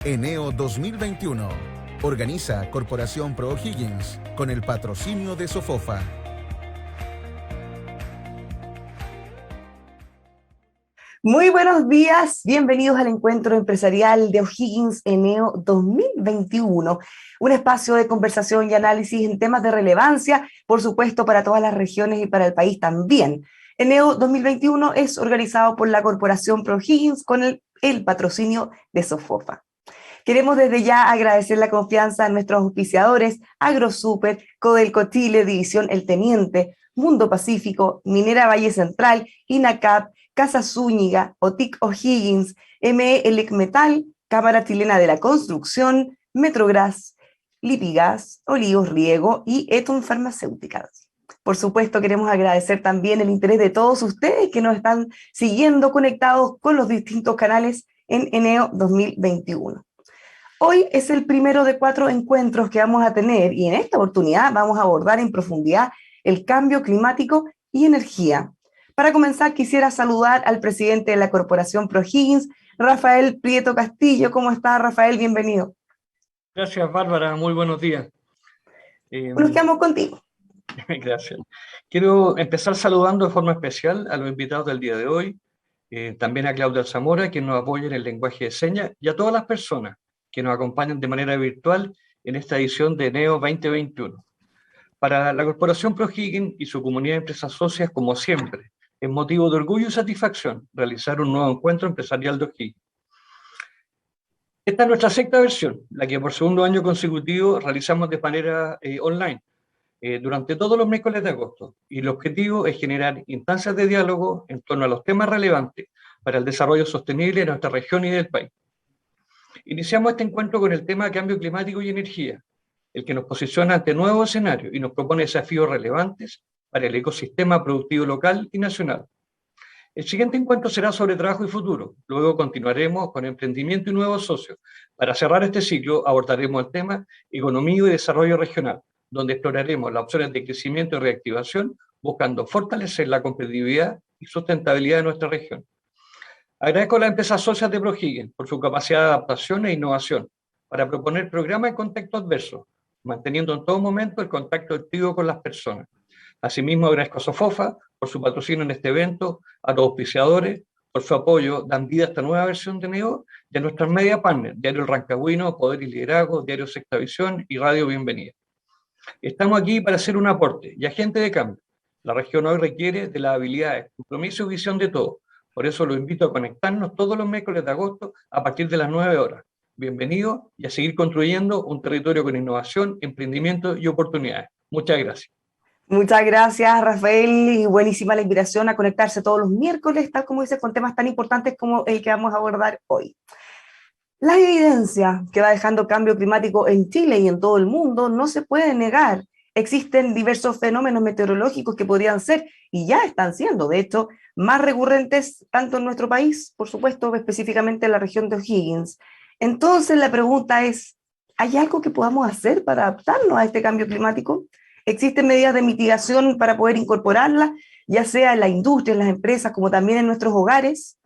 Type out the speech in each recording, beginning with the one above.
Eneo 2021. Organiza Corporación ProHiggins con el patrocinio de Sofofa. Muy buenos días, bienvenidos al encuentro empresarial de O'Higgins Eneo 2021, un espacio de conversación y análisis en temas de relevancia, por supuesto, para todas las regiones y para el país también. Eneo 2021 es organizado por la Corporación ProHiggins con el patrocinio de Sofofa. Queremos desde ya agradecer la confianza a nuestros auspiciadores, AgroSuper, Codelco Chile, División El Teniente, Mundo Pacífico, Minera Valle Central, INACAP, Casa Zúñiga, OTIC O'Higgins, ME Elecmetal, Cámara Chilena de la Construcción, Metrogras, Lipigas, Olivos Riego y Eton Farmacéuticas. Por supuesto, queremos agradecer también el interés de todos ustedes que nos están siguiendo conectados con los distintos canales en Eneo 2021. Hoy es el primero de 4 encuentros que vamos a tener y en esta oportunidad vamos a abordar en profundidad el cambio climático y energía. Para comenzar, quisiera saludar al presidente de la Corporación ProHiggins, Rafael Prieto Castillo. ¿Cómo está, Rafael? Bienvenido. Gracias, Bárbara. Muy buenos días. Nos quedamos contigo. Gracias. Quiero empezar saludando de forma especial a los invitados del día de hoy, también a Claudia Zamora, quien nos apoya en el lenguaje de señas, y a todas las personas que nos acompañan de manera virtual en esta edición de Eneo 2021. Para la Corporación ProHiggins y su comunidad de empresas socias, como siempre, es motivo de orgullo y satisfacción realizar un nuevo encuentro empresarial de O'Higgins. Esta es nuestra sexta versión, la que por segundo año consecutivo realizamos de manera online, durante todos los miércoles de agosto, y el objetivo es generar instancias de diálogo en torno a los temas relevantes para el desarrollo sostenible de nuestra región y del país. Iniciamos este encuentro con el tema de cambio climático y energía, el que nos posiciona ante nuevos escenarios y nos propone desafíos relevantes para el ecosistema productivo local y nacional. El siguiente encuentro será sobre trabajo y futuro. Luego continuaremos con emprendimiento y nuevos socios. Para cerrar este ciclo abordaremos el tema economía y desarrollo regional, donde exploraremos las opciones de crecimiento y reactivación, buscando fortalecer la competitividad y sustentabilidad de nuestra región. Agradezco a las empresas socias de ProHiggins por su capacidad de adaptación e innovación para proponer programas en contexto adverso, manteniendo en todo momento el contacto activo con las personas. Asimismo, agradezco a Sofofa por su patrocinio en este evento, a los auspiciadores por su apoyo, dan vida a esta nueva versión de Neo, y a nuestras media partners, Diario El Rancagüino, Poder y Liderazgo, Diario Sexta Visión y Radio Bienvenida. Estamos aquí para hacer un aporte y agente de cambio. La región hoy requiere de las habilidades, compromiso y visión de todos. Por eso los invito a conectarnos todos los miércoles de agosto a partir de las 9 horas. Bienvenidos y a seguir construyendo un territorio con innovación, emprendimiento y oportunidades. Muchas gracias. Muchas gracias, Rafael, y buenísima la invitación a conectarse todos los miércoles, tal como dices, con temas tan importantes como el que vamos a abordar hoy. La evidencia que va dejando cambio climático en Chile y en todo el mundo no se puede negar. Existen diversos fenómenos meteorológicos que podrían ser, y ya están siendo, de hecho, más recurrentes tanto en nuestro país, por supuesto, específicamente en la región de O'Higgins. Entonces la pregunta es, ¿hay algo que podamos hacer para adaptarnos a este cambio climático? ¿Existen medidas de mitigación para poder incorporarla, ya sea en la industria, en las empresas, como también en nuestros hogares?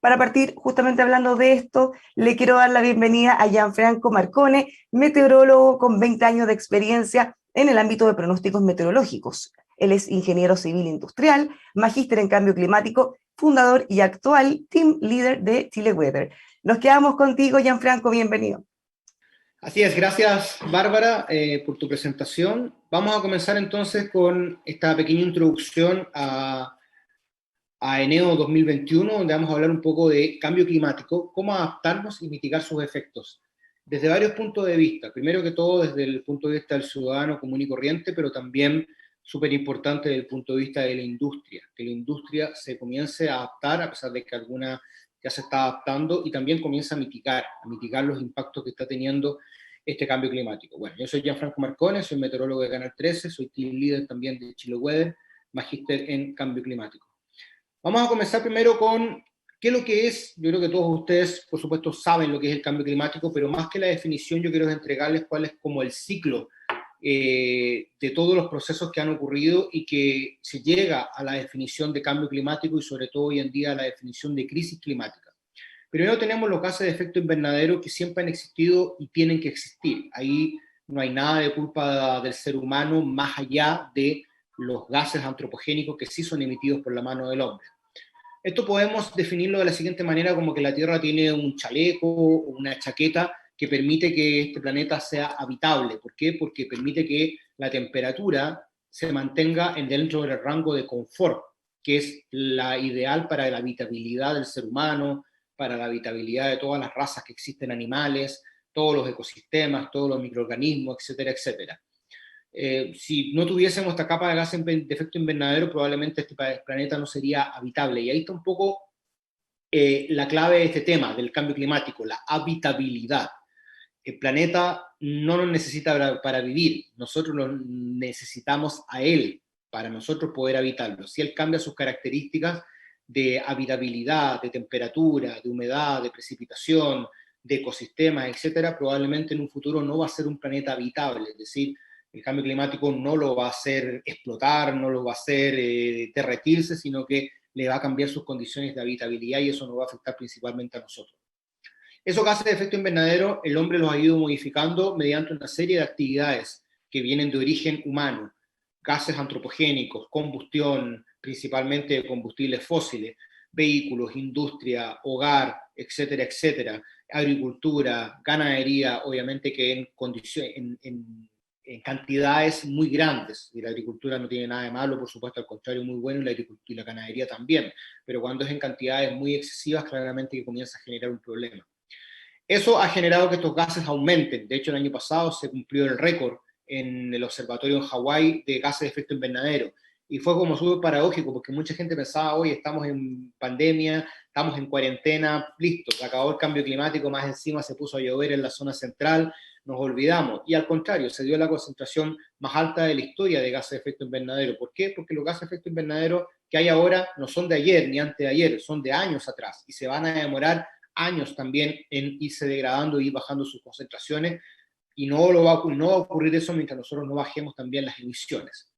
Para partir justamente hablando de esto, le quiero dar la bienvenida a Gianfranco Marcone, meteorólogo con 20 años de experiencia en el ámbito de pronósticos meteorológicos. Él es ingeniero civil industrial, magíster en cambio climático, fundador y actual team leader de Chile Weather. Nos quedamos contigo, Gianfranco, bienvenido. Así es, gracias Bárbara por tu presentación. Vamos a comenzar entonces con esta pequeña introducción a Eneo 2021, donde vamos a hablar un poco de cambio climático, cómo adaptarnos y mitigar sus efectos, desde varios puntos de vista. Primero que todo, desde el punto de vista del ciudadano común y corriente, pero también súper importante desde el punto de vista de la industria, que la industria se comience a adaptar, a pesar de que alguna ya se está adaptando, y también comienza a mitigar los impactos que está teniendo este cambio climático. Bueno, yo soy Gianfranco Marcone, soy meteorólogo de Canal 13, soy team leader también de Chile Weather, magíster en cambio climático. Vamos a comenzar primero con qué es lo que es. Yo creo que todos ustedes, por supuesto, saben lo que es el cambio climático, pero más que la definición, yo quiero entregarles cuál es como el ciclo de todos los procesos que han ocurrido y que se llega a la definición de cambio climático y sobre todo hoy en día a la definición de crisis climática. Primero tenemos los gases de efecto invernadero que siempre han existido y tienen que existir. Ahí no hay nada de culpa del ser humano más allá de los gases antropogénicos que sí son emitidos por la mano del hombre. Esto podemos definirlo de la siguiente manera, como que la Tierra tiene un chaleco o una chaqueta que permite que este planeta sea habitable. ¿Por qué? Porque permite que la temperatura se mantenga dentro del rango de confort, que es la ideal para la habitabilidad del ser humano, para la habitabilidad de todas las razas que existen animales, todos los ecosistemas, todos los microorganismos, etcétera, etcétera. Si no tuviésemos esta capa de gases de efecto invernadero, probablemente este planeta no sería habitable. Y ahí está un poco la clave de este tema, del cambio climático, la habitabilidad. El planeta no nos necesita para vivir, nosotros lo necesitamos a él para nosotros poder habitarlo. Si él cambia sus características de habitabilidad, de temperatura, de humedad, de precipitación, de ecosistemas, etcétera, probablemente en un futuro no va a ser un planeta habitable, es decir, el cambio climático no lo va a hacer explotar, no lo va a hacer derretirse, sino que le va a cambiar sus condiciones de habitabilidad y eso nos va a afectar principalmente a nosotros. Esos gases de efecto invernadero, el hombre los ha ido modificando mediante una serie de actividades que vienen de origen humano, gases antropogénicos, combustión, principalmente de combustibles fósiles, vehículos, industria, hogar, etcétera, etcétera, agricultura, ganadería, obviamente que en cantidades muy grandes, y la agricultura no tiene nada de malo, por supuesto, al contrario, muy bueno, y la agricultura y la ganadería también, pero cuando es en cantidades muy excesivas, claramente que comienza a generar un problema. Eso ha generado que estos gases aumenten. De hecho, el año pasado se cumplió el récord en el observatorio en Hawái de gases de efecto invernadero. Y fue como súper paradójico, porque mucha gente pensaba, hoy estamos en pandemia, estamos en cuarentena, listo, se acabó el cambio climático, más encima se puso a llover en la zona central, nos olvidamos. Y al contrario, se dio la concentración más alta de la historia de gases de efecto invernadero. ¿Por qué? Porque los gases de efecto invernadero que hay ahora no son de ayer ni antes de ayer, son de años atrás, y se van a demorar años también en irse degradando y ir bajando sus concentraciones, y no va a ocurrir eso mientras nosotros no bajemos también las emisiones.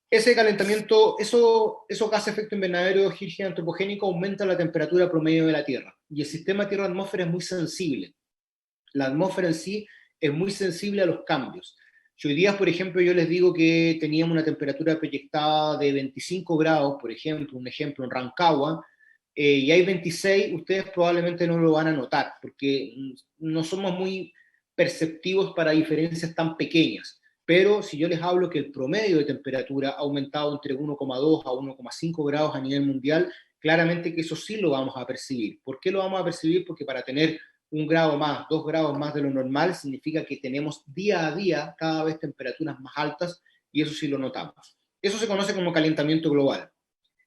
Ese calentamiento, esos gases de efecto invernadero antropogénico aumentan la temperatura promedio de la Tierra, y el sistema Tierra-atmósfera es muy sensible. La atmósfera en sí es muy sensible a los cambios. Si hoy día, por ejemplo, yo les digo que teníamos una temperatura proyectada de 25 grados, por ejemplo, un ejemplo en Rancagua, y hay 26, ustedes probablemente no lo van a notar, porque no somos muy perceptivos para diferencias tan pequeñas. Pero si yo les hablo que el promedio de temperatura ha aumentado entre 1,2 a 1,5 grados a nivel mundial, claramente que eso sí lo vamos a percibir. ¿Por qué lo vamos a percibir? Porque para tener 1 grado más, 2 grados más de lo normal, significa que tenemos día a día cada vez temperaturas más altas, y eso sí lo notamos. Eso se conoce como calentamiento global,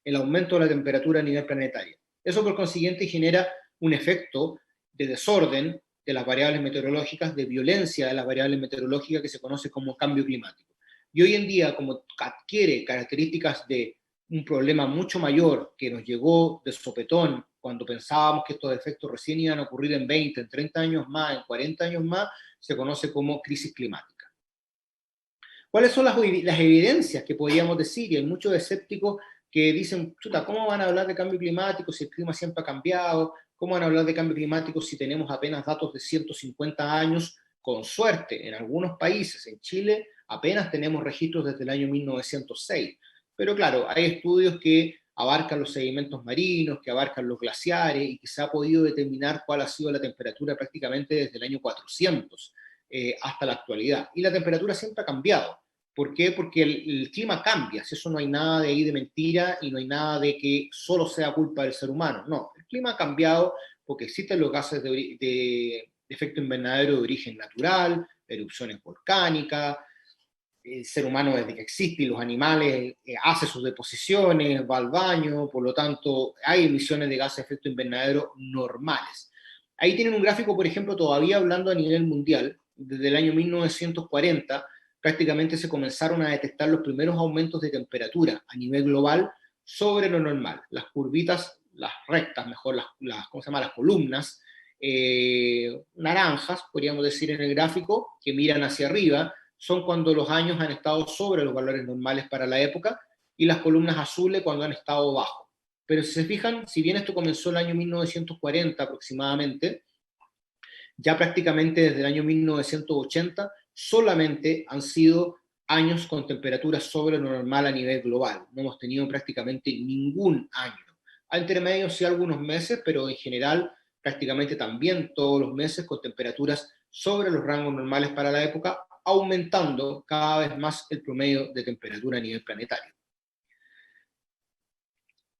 el aumento de la temperatura a nivel planetario. Eso por consiguiente genera un efecto de desorden de las variables meteorológicas, de violencia de las variables meteorológicas que se conoce como cambio climático. Y hoy en día, como adquiere características de un problema mucho mayor que nos llegó de sopetón cuando pensábamos que estos efectos recién iban a ocurrir en 20, en 30 años más, en 40 años más, se conoce como crisis climática. ¿Cuáles son las evidencias que podríamos decir? Y hay muchos escépticos que dicen, chuta, ¿cómo van a hablar de cambio climático si el clima siempre ha cambiado? ¿Cómo van a hablar de cambio climático si tenemos apenas datos de 150 años? Con suerte, en algunos países, en Chile, apenas tenemos registros desde el año 1906. Pero claro, hay estudios que abarcan los sedimentos marinos, que abarcan los glaciares, y que se ha podido determinar cuál ha sido la temperatura prácticamente desde el año 400 hasta la actualidad. Y la temperatura siempre ha cambiado. ¿Por qué? Porque el clima cambia, si eso no hay nada de ahí de mentira y no hay nada de que solo sea culpa del ser humano. No, el clima ha cambiado porque existen los gases de efecto invernadero de origen natural, erupciones volcánicas, el ser humano desde que existe y los animales hace sus deposiciones, va al baño, por lo tanto hay emisiones de gases de efecto invernadero normales. Ahí tienen un gráfico, por ejemplo, todavía hablando a nivel mundial, desde el año 1940, prácticamente se comenzaron a detectar los primeros aumentos de temperatura a nivel global sobre lo normal. Las curvitas, las rectas, mejor ¿cómo se llama? Las columnas naranjas, podríamos decir en el gráfico, que miran hacia arriba, son cuando los años han estado sobre los valores normales para la época, y las columnas azules cuando han estado bajo. Pero si se fijan, si bien esto comenzó el año 1940 aproximadamente, ya prácticamente desde el año 1980 solamente han sido años con temperaturas sobre lo normal a nivel global. No hemos tenido prácticamente ningún año. Entre medio sí algunos meses, pero en general prácticamente también todos los meses con temperaturas sobre los rangos normales para la época, aumentando cada vez más el promedio de temperatura a nivel planetario.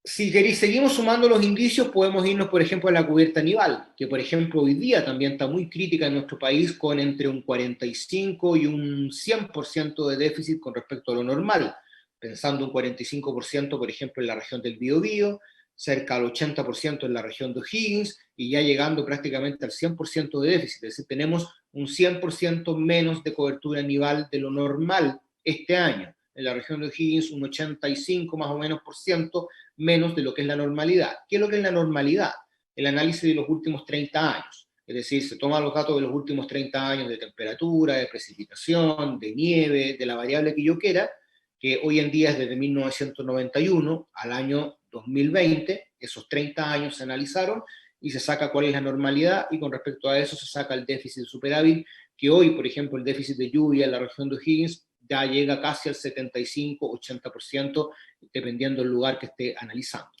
Si seguimos sumando los indicios, podemos irnos, por ejemplo, a la cubierta nival, que, por ejemplo, hoy día también está muy crítica en nuestro país, con entre un 45 y un 100% de déficit con respecto a lo normal, pensando un 45%, por ejemplo, en la región del Biobío, cerca al 80% en la región de O'Higgins, y ya llegando prácticamente al 100% de déficit, es decir, tenemos un 100% menos de cobertura nival de lo normal este año. En la región de O'Higgins, un 85 más o menos por ciento menos de lo que es la normalidad. ¿Qué es lo que es la normalidad? El análisis de los últimos 30 años. Es decir, se toman los datos de los últimos 30 años de temperatura, de precipitación, de nieve, de la variable que yo quiera, que hoy en día es desde 1991 al año 2020, esos 30 años se analizaron y se saca cuál es la normalidad, y con respecto a eso se saca el déficit de superávit, que hoy, por ejemplo, el déficit de lluvia en la región de O'Higgins ya llega casi al 75-80%, dependiendo del lugar que esté analizando.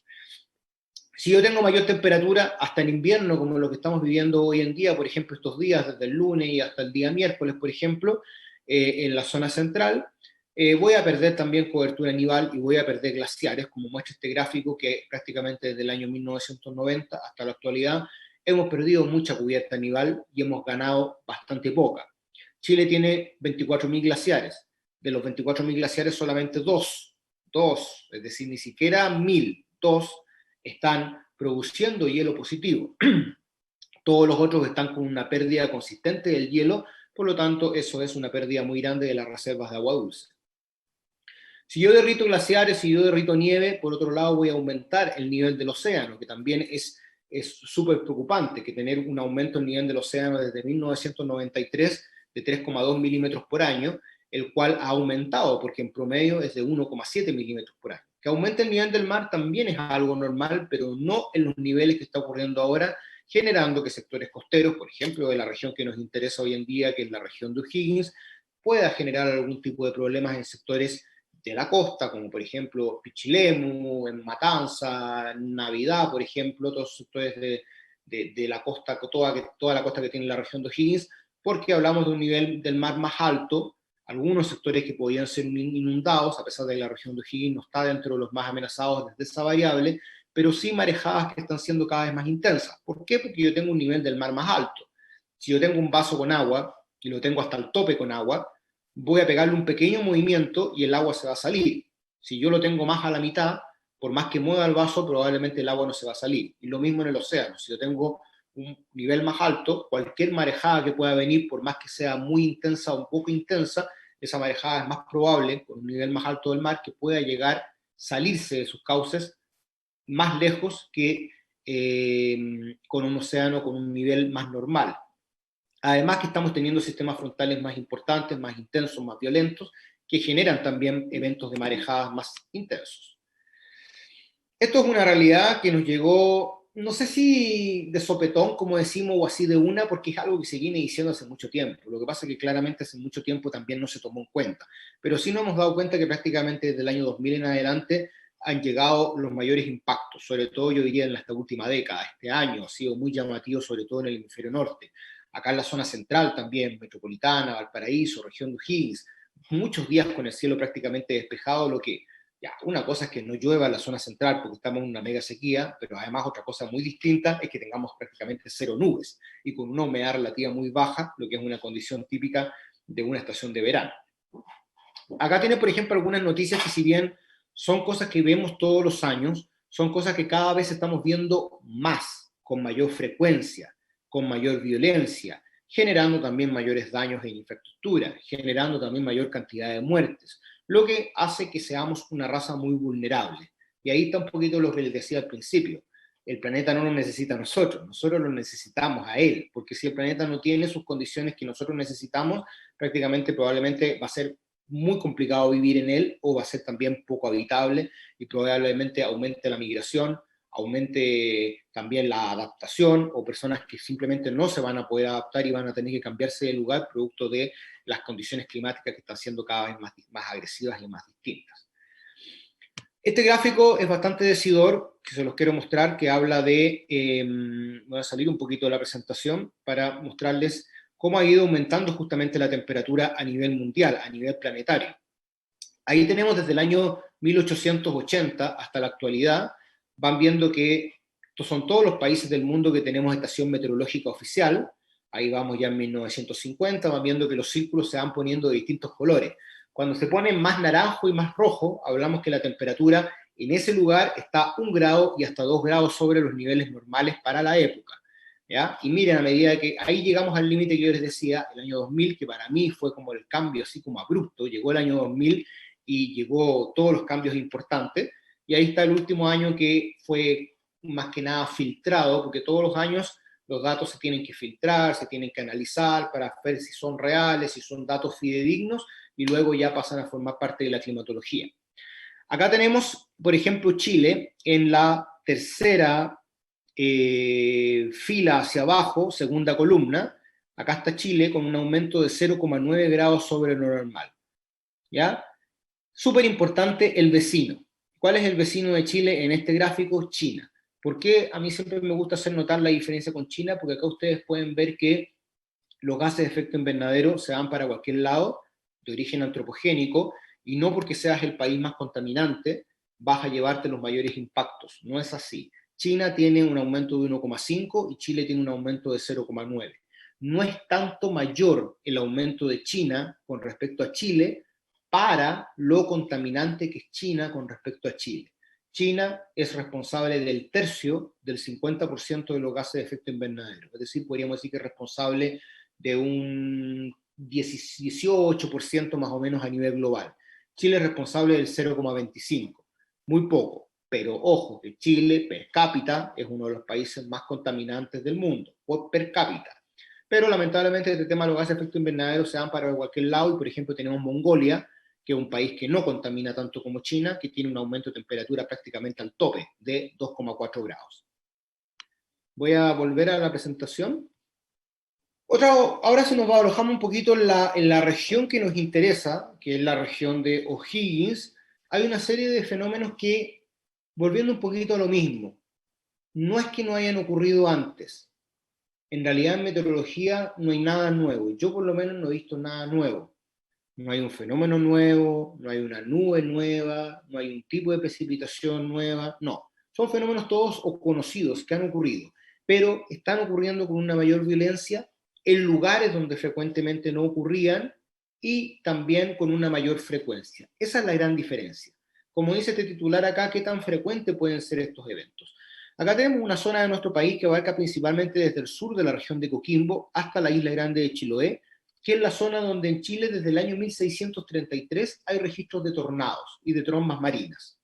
Si yo tengo mayor temperatura, hasta en invierno, como lo que estamos viviendo hoy en día, por ejemplo, estos días, desde el lunes y hasta el día miércoles, por ejemplo, en la zona central, voy a perder también cobertura nival y voy a perder glaciares, como muestra este gráfico, que prácticamente desde el año 1990 hasta la actualidad hemos perdido mucha cubierta nival y hemos ganado bastante poca. Chile tiene 24.000 glaciares. De los 24.000 glaciares, solamente dos, es decir, ni siquiera 1.000, dos están produciendo hielo positivo. Todos los otros están con una pérdida consistente del hielo, por lo tanto, eso es una pérdida muy grande de las reservas de agua dulce. Si yo derrito glaciares, si yo derrito nieve, por otro lado voy a aumentar el nivel del océano, que también es súper preocupante, que tener un aumento del nivel del océano desde 1993 de 3,2 milímetros por año, el cual ha aumentado, porque en promedio es de 1,7 milímetros por año. Que aumente el nivel del mar también es algo normal, pero no en los niveles que está ocurriendo ahora, generando que sectores costeros, por ejemplo, de la región que nos interesa hoy en día, que es la región de O'Higgins, pueda generar algún tipo de problemas en sectores de la costa, como por ejemplo Pichilemu, en Matanza, Navidad, por ejemplo, todos los sectores de la costa, toda la costa que tiene la región de O'Higgins, porque hablamos de un nivel del mar más alto, algunos sectores que podían ser inundados, a pesar de que la región de O'Higgins no está dentro de los más amenazados desde esa variable, pero sí marejadas que están siendo cada vez más intensas. ¿Por qué? Porque yo tengo un nivel del mar más alto. Si yo tengo un vaso con agua, y lo tengo hasta el tope con agua, voy a pegarle un pequeño movimiento y el agua se va a salir. Si yo lo tengo más a la mitad, por más que mueva el vaso, probablemente el agua no se va a salir. Y lo mismo en el océano. Si yo tengo un nivel más alto, cualquier marejada que pueda venir, por más que sea muy intensa o un poco intensa, esa marejada es más probable, con un nivel más alto del mar, que pueda llegar, salirse de sus cauces más lejos que con un océano con un nivel más normal. Además que estamos teniendo sistemas frontales más importantes, más intensos, más violentos, que generan también eventos de marejadas más intensos. Esto es una realidad que nos llegó, no sé si de sopetón, como decimos, o así de una, porque es algo que se viene diciendo hace mucho tiempo. Lo que pasa es que claramente hace mucho tiempo también no se tomó en cuenta. Pero sí nos hemos dado cuenta que prácticamente desde el año 2000 en adelante han llegado los mayores impactos, sobre todo yo diría en esta última década. Este año ha sido muy llamativo, sobre todo en el hemisferio norte. Acá en la zona central también, metropolitana, Valparaíso, región de O'Higgins, muchos días con el cielo prácticamente despejado, lo que, ya, una cosa es que no llueva en la zona central porque estamos en una mega sequía, pero además otra cosa muy distinta es que tengamos prácticamente cero nubes y con una humedad relativa muy baja, lo que es una condición típica de una estación de verano. Acá tiene, por ejemplo, algunas noticias que, si bien son cosas que vemos todos los años, son cosas que cada vez estamos viendo más, con mayor frecuencia, con mayor violencia, generando también mayores daños en infraestructura, generando también mayor cantidad de muertes, lo que hace que seamos una raza muy vulnerable. Y ahí está un poquito lo que les decía al principio. El planeta no nos necesita a nosotros lo necesitamos a él, porque si el planeta no tiene sus condiciones que nosotros necesitamos, prácticamente probablemente va a ser muy complicado vivir en él o va a ser también poco habitable y probablemente aumente la migración, aumente también la adaptación o personas que simplemente no se van a poder adaptar y van a tener que cambiarse de lugar producto de las condiciones climáticas que están siendo cada vez más agresivas y más distintas. Este gráfico es bastante decidor, que se los quiero mostrar, que habla de, voy a salir un poquito de la presentación para mostrarles cómo ha ido aumentando justamente la temperatura a nivel mundial, a nivel planetario. Ahí tenemos desde el año 1880 hasta la actualidad, van viendo que estos son todos los países del mundo que tenemos estación meteorológica oficial, ahí vamos ya en 1950, van viendo que los círculos se van poniendo de distintos colores. Cuando se pone más naranjo y más rojo, hablamos que la temperatura en ese lugar está 1 grado y hasta 2 grados sobre los niveles normales para la época. ¿Ya? Y miren, a medida que ahí llegamos al límite que yo les decía, el año 2000, que para mí fue como el cambio así como abrupto, llegó el año 2000 y llegó todos los cambios importantes, y ahí está el último año que fue más que nada filtrado, porque todos los años los datos se tienen que filtrar, se tienen que analizar para ver si son reales, si son datos fidedignos, y luego ya pasan a formar parte de la climatología. Acá tenemos, por ejemplo, Chile en la tercera fila hacia abajo, segunda columna. Acá está Chile con un aumento de 0,9 grados sobre lo normal. ¿Ya? Súper importante el vecino. ¿Cuál es el vecino de Chile en este gráfico? China. ¿Por qué a mí siempre me gusta hacer notar la diferencia con China? Porque acá ustedes pueden ver que los gases de efecto invernadero se van para cualquier lado, de origen antropogénico, y no porque seas el país más contaminante vas a llevarte los mayores impactos. No es así. China tiene un aumento de 1,5 y Chile tiene un aumento de 0,9. No es tanto mayor el aumento de China con respecto a Chile para lo contaminante que es China con respecto a Chile. China es responsable del tercio del 50% de los gases de efecto invernadero. Es decir, podríamos decir que es responsable de un 18% más o menos a nivel global. Chile es responsable del 0,25, muy poco, pero ojo, que Chile per cápita es uno de los países más contaminantes del mundo, por per cápita. Pero lamentablemente este tema de los gases de efecto invernadero se van para cualquier lado y por ejemplo tenemos Mongolia, que es un país que no contamina tanto como China, que tiene un aumento de temperatura prácticamente al tope de 2,4 grados. Voy a volver a la presentación. Ahora se nos va a alojar un poquito en la región que nos interesa, que es la región de O'Higgins. Hay una serie de fenómenos que, volviendo un poquito a lo mismo, no es que no hayan ocurrido antes. En realidad en meteorología no hay nada nuevo. Yo por lo menos no he visto nada nuevo. No hay un fenómeno nuevo, no hay una nube nueva, no hay un tipo de precipitación nueva, no. Son fenómenos todos conocidos que han ocurrido, pero están ocurriendo con una mayor violencia en lugares donde frecuentemente no ocurrían y también con una mayor frecuencia. Esa es la gran diferencia. Como dice este titular acá, ¿qué tan frecuentes pueden ser estos eventos? Acá tenemos una zona de nuestro país que abarca principalmente desde el sur de la región de Coquimbo hasta la isla grande de Chiloé, que es la zona donde en Chile desde el año 1633 hay registros de tornados y de trombas marinas.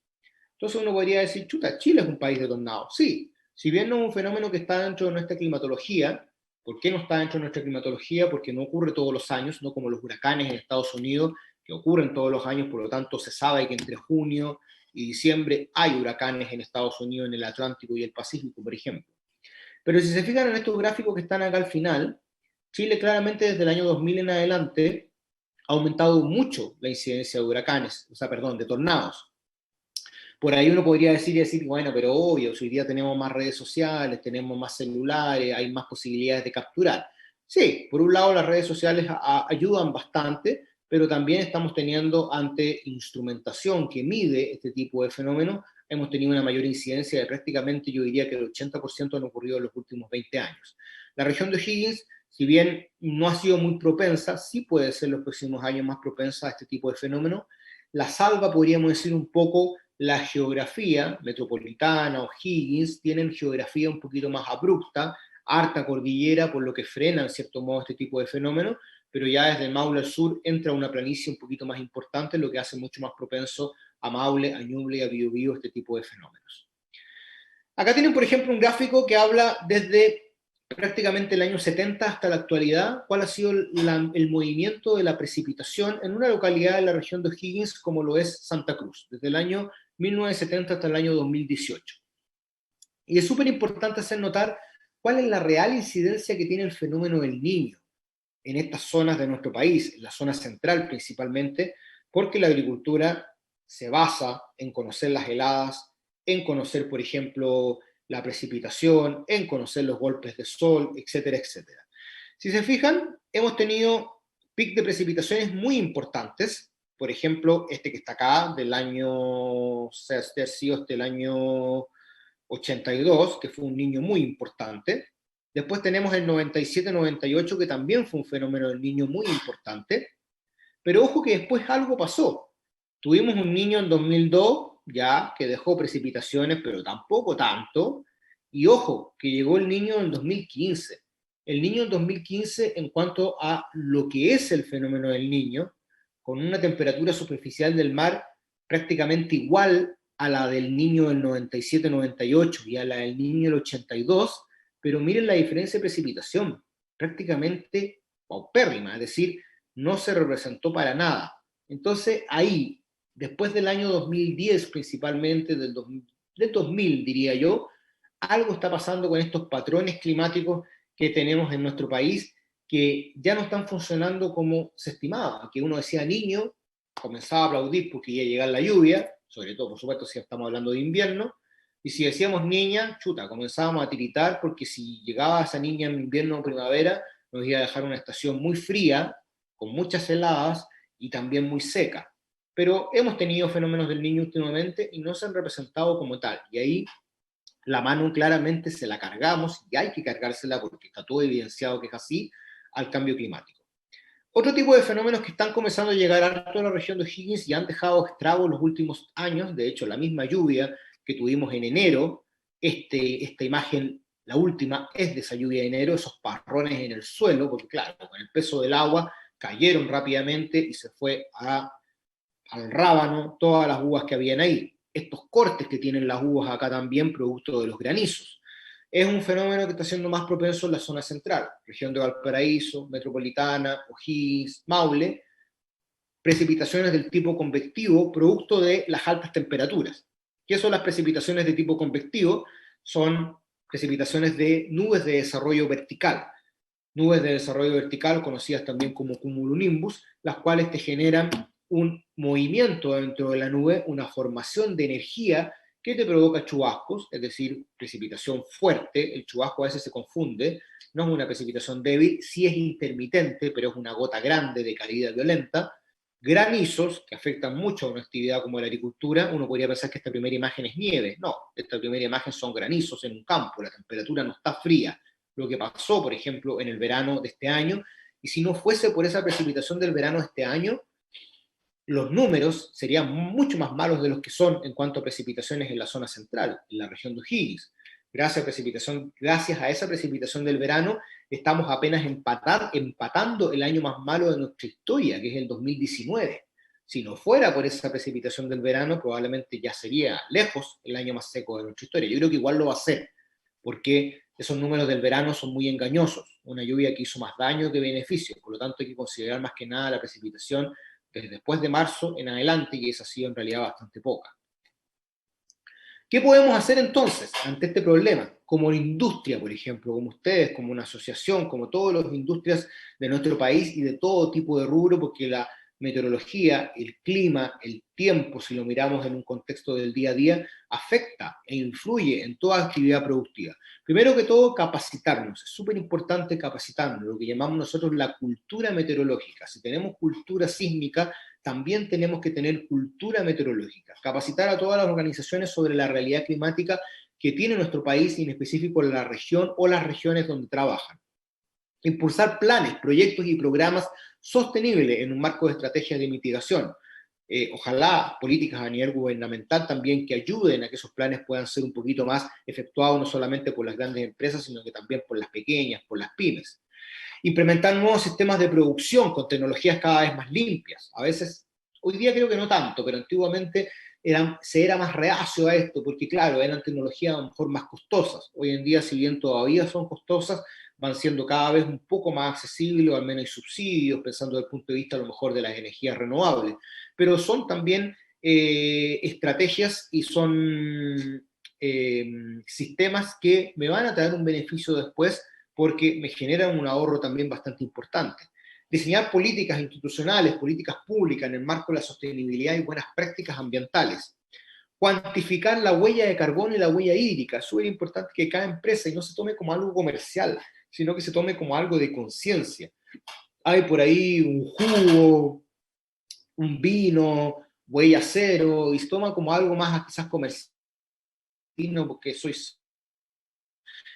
Entonces uno podría decir, chuta, Chile es un país de tornados. Sí, si bien no es un fenómeno que está dentro de nuestra climatología. ¿Por qué no está dentro de nuestra climatología? Porque no ocurre todos los años, no como los huracanes en Estados Unidos, que ocurren todos los años, por lo tanto se sabe que entre junio y diciembre hay huracanes en Estados Unidos, en el Atlántico y el Pacífico, por ejemplo. Pero si se fijan en estos gráficos que están acá al final, Chile claramente desde el año 2000 en adelante ha aumentado mucho la incidencia de huracanes, de tornados. Por ahí uno podría decir, bueno, pero obvio, hoy día tenemos más redes sociales, tenemos más celulares, hay más posibilidades de capturar. Sí, por un lado las redes sociales ayudan bastante, pero también estamos teniendo ante instrumentación que mide este tipo de fenómenos, hemos tenido una mayor incidencia de prácticamente, yo diría que el 80% han ocurrido en los últimos 20 años. La región de O'Higgins, si bien no ha sido muy propensa, sí puede ser en los próximos años más propensa a este tipo de fenómenos. La salva, podríamos decir un poco, la geografía metropolitana, O'Higgins, tienen geografía un poquito más abrupta, harta cordillera, por lo que frena en cierto modo este tipo de fenómenos, pero ya desde Maule al sur entra una planicie un poquito más importante, lo que hace mucho más propenso a Maule, a Ñuble y a Biobío este tipo de fenómenos. Acá tienen, por ejemplo, un gráfico que habla desde prácticamente el año 70 hasta la actualidad, cuál ha sido el movimiento de la precipitación en una localidad de la región de O'Higgins como lo es Santa Cruz, desde el año 1970 hasta el año 2018. Y es súper importante hacer notar cuál es la real incidencia que tiene el fenómeno del Niño en estas zonas de nuestro país, en la zona central principalmente, porque la agricultura se basa en conocer las heladas, en conocer, por ejemplo, la precipitación, en conocer los golpes de sol, etcétera, etcétera. Si se fijan, hemos tenido picos de precipitaciones muy importantes, por ejemplo, este que está acá, del año, del año 82, que fue un Niño muy importante. Después tenemos el 97-98, que también fue un fenómeno del Niño muy importante. Pero ojo que después algo pasó. Tuvimos un Niño en 2002, ya, que dejó precipitaciones, pero tampoco tanto. Y ojo, que llegó el Niño en 2015. El Niño en 2015, en cuanto a lo que es el fenómeno del Niño, con una temperatura superficial del mar prácticamente igual a la del Niño del 97-98 y a la del Niño del 82, pero miren la diferencia de precipitación, prácticamente paupérrima, es decir, no se representó para nada. Entonces ahí, después del año 2010 principalmente, del 2000 diría yo, algo está pasando con estos patrones climáticos que tenemos en nuestro país, que ya no están funcionando como se estimaba, que uno decía Niño, comenzaba a aplaudir porque iba a llegar la lluvia, sobre todo, por supuesto, si estamos hablando de invierno, y si decíamos niña, chuta, comenzábamos a tiritar porque si llegaba esa niña en invierno o primavera, nos iba a dejar una estación muy fría, con muchas heladas y también muy seca. Pero hemos tenido fenómenos del Niño últimamente y no se han representado como tal. Y ahí la mano claramente se la cargamos, y hay que cargársela porque está todo evidenciado que es así, al cambio climático. Otro tipo de fenómenos que están comenzando a llegar a toda la región de O'Higgins y han dejado estragos los últimos años, de hecho la misma lluvia que tuvimos en enero, esta imagen, la última, es de esa lluvia de enero, esos parrones en el suelo, porque claro, con el peso del agua cayeron rápidamente y se fue al rábano todas las uvas que habían ahí. Estos cortes que tienen las uvas acá también, producto de los granizos. Es un fenómeno que está siendo más propenso en la zona central, región de Valparaíso, Metropolitana, O'Higgins, Maule, precipitaciones del tipo convectivo, producto de las altas temperaturas. ¿Qué son las precipitaciones de tipo convectivo? Son precipitaciones de nubes de desarrollo vertical. Nubes de desarrollo vertical, conocidas también como cumulonimbus, las cuales te generan un movimiento dentro de la nube, una formación de energía que te provoca chubascos, es decir, precipitación fuerte. El chubasco a veces se confunde, no es una precipitación débil, sí es intermitente, pero es una gota grande de caída violenta. Granizos, que afectan mucho a una actividad como la agricultura. Uno podría pensar que esta primera imagen es nieve. No, esta primera imagen son granizos en un campo, la temperatura no está fría. Lo que pasó, por ejemplo, en el verano de este año, y si no fuese por esa precipitación del verano de este año, los números serían mucho más malos de los que son en cuanto a precipitaciones en la zona central, en la región de O'Higgins. Gracias a esa precipitación del verano, estamos apenas empatando el año más malo de nuestra historia, que es el 2019. Si no fuera por esa precipitación del verano, probablemente ya sería lejos el año más seco de nuestra historia. Yo creo que igual lo va a ser, porque esos números del verano son muy engañosos. Una lluvia que hizo más daño que beneficio. Por lo tanto, hay que considerar más que nada la precipitación desde después de marzo en adelante, y esa ha sido en realidad bastante poca. ¿Qué podemos hacer entonces ante este problema? Como industria, por ejemplo, como ustedes, como una asociación, como todas las industrias de nuestro país y de todo tipo de rubro, porque la meteorología, el clima, el tiempo, si lo miramos en un contexto del día a día, afecta e influye en toda actividad productiva. Primero que todo, capacitarnos. Es súper importante capacitarnos, lo que llamamos nosotros la cultura meteorológica. Si tenemos cultura sísmica, también tenemos que tener cultura meteorológica. Capacitar a todas las organizaciones sobre la realidad climática que tiene nuestro país y en específico la región o las regiones donde trabajan. Impulsar planes, proyectos y programas sostenibles en un marco de estrategias de mitigación. Ojalá políticas a nivel gubernamental también que ayuden a que esos planes puedan ser un poquito más efectuados no solamente por las grandes empresas, sino que también por las pequeñas, por las pymes. Implementar nuevos sistemas de producción con tecnologías cada vez más limpias. A veces, hoy día creo que no tanto, pero antiguamente se era más reacio a esto, porque claro, eran tecnologías a lo mejor más costosas. Hoy en día, si bien todavía son costosas, van siendo cada vez un poco más accesibles, o al menos hay subsidios, pensando desde el punto de vista a lo mejor de las energías renovables. Pero son también estrategias y son sistemas que me van a traer un beneficio después porque me generan un ahorro también bastante importante. Diseñar políticas institucionales, políticas públicas en el marco de la sostenibilidad y buenas prácticas ambientales. Cuantificar la huella de carbono y la huella hídrica. Es súper importante que cada empresa y no se tome como algo comercial, sino que se tome como algo de conciencia. Hay por ahí un jugo, un vino, huella cero, y se toma como algo más quizás comercial, porque sois...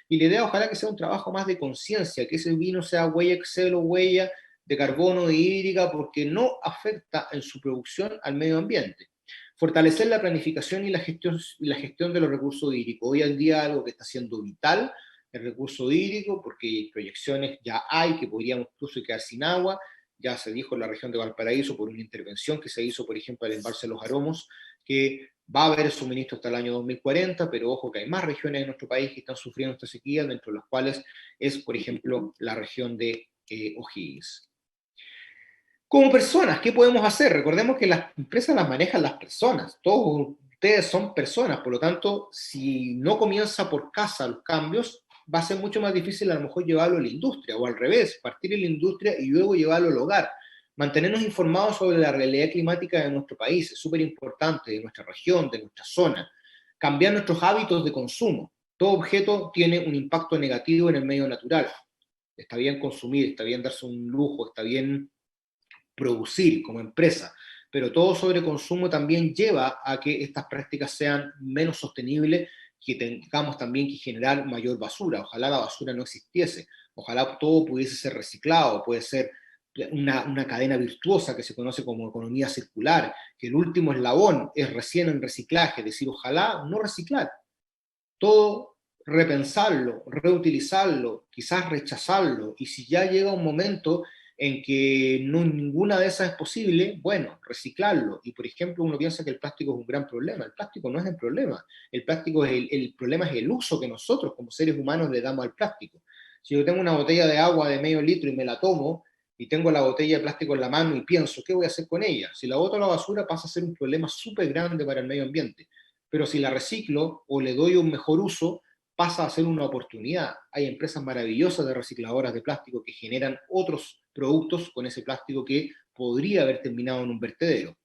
Y la idea ojalá que sea un trabajo más de conciencia, que ese vino sea huella cero, huella de carbono e hídrica, porque no afecta en su producción al medio ambiente. Fortalecer la planificación y la gestión de los recursos hídricos. Hoy en día algo que está siendo vital, el recurso hídrico, porque proyecciones ya hay que podríamos incluso quedar sin agua. Ya se dijo en la región de Valparaíso por una intervención que se hizo, por ejemplo, al embalse de los Aromos, que va a haber suministro hasta el año 2040, pero ojo que hay más regiones en nuestro país que están sufriendo esta sequía, dentro de las cuales es, por ejemplo, la región de O'Higgins. Como personas, ¿qué podemos hacer? Recordemos que las empresas las manejan las personas, todos ustedes son personas, por lo tanto, si no comienza por casa los cambios, va a ser mucho más difícil a lo mejor llevarlo a la industria, o al revés, partir en la industria y luego llevarlo al hogar. Mantenernos informados sobre la realidad climática de nuestro país es súper importante, de nuestra región, de nuestra zona. Cambiar nuestros hábitos de consumo. Todo objeto tiene un impacto negativo en el medio natural. Está bien consumir, está bien darse un lujo, está bien producir como empresa, pero todo sobreconsumo también lleva a que estas prácticas sean menos sostenibles, que tengamos también que generar mayor basura. Ojalá la basura no existiese, ojalá todo pudiese ser reciclado, puede ser una cadena virtuosa que se conoce como economía circular, que el último eslabón es recién en reciclaje, es decir, ojalá no reciclar, todo repensarlo, reutilizarlo, quizás rechazarlo, y si ya llega un momento en que ninguna de esas es posible, bueno, reciclarlo. Y por ejemplo, uno piensa que el plástico es un gran problema. El plástico no es el problema. El plástico es el problema es el uso que nosotros como seres humanos le damos al plástico. Si yo tengo una botella de agua de medio litro y me la tomo, y tengo la botella de plástico en la mano y pienso, ¿qué voy a hacer con ella? Si la boto a la basura pasa a ser un problema súper grande para el medio ambiente. Pero si la reciclo o le doy un mejor uso, pasa a ser una oportunidad. Hay empresas maravillosas de recicladoras de plástico que generan otros productos con ese plástico que podría haber terminado en un vertedero.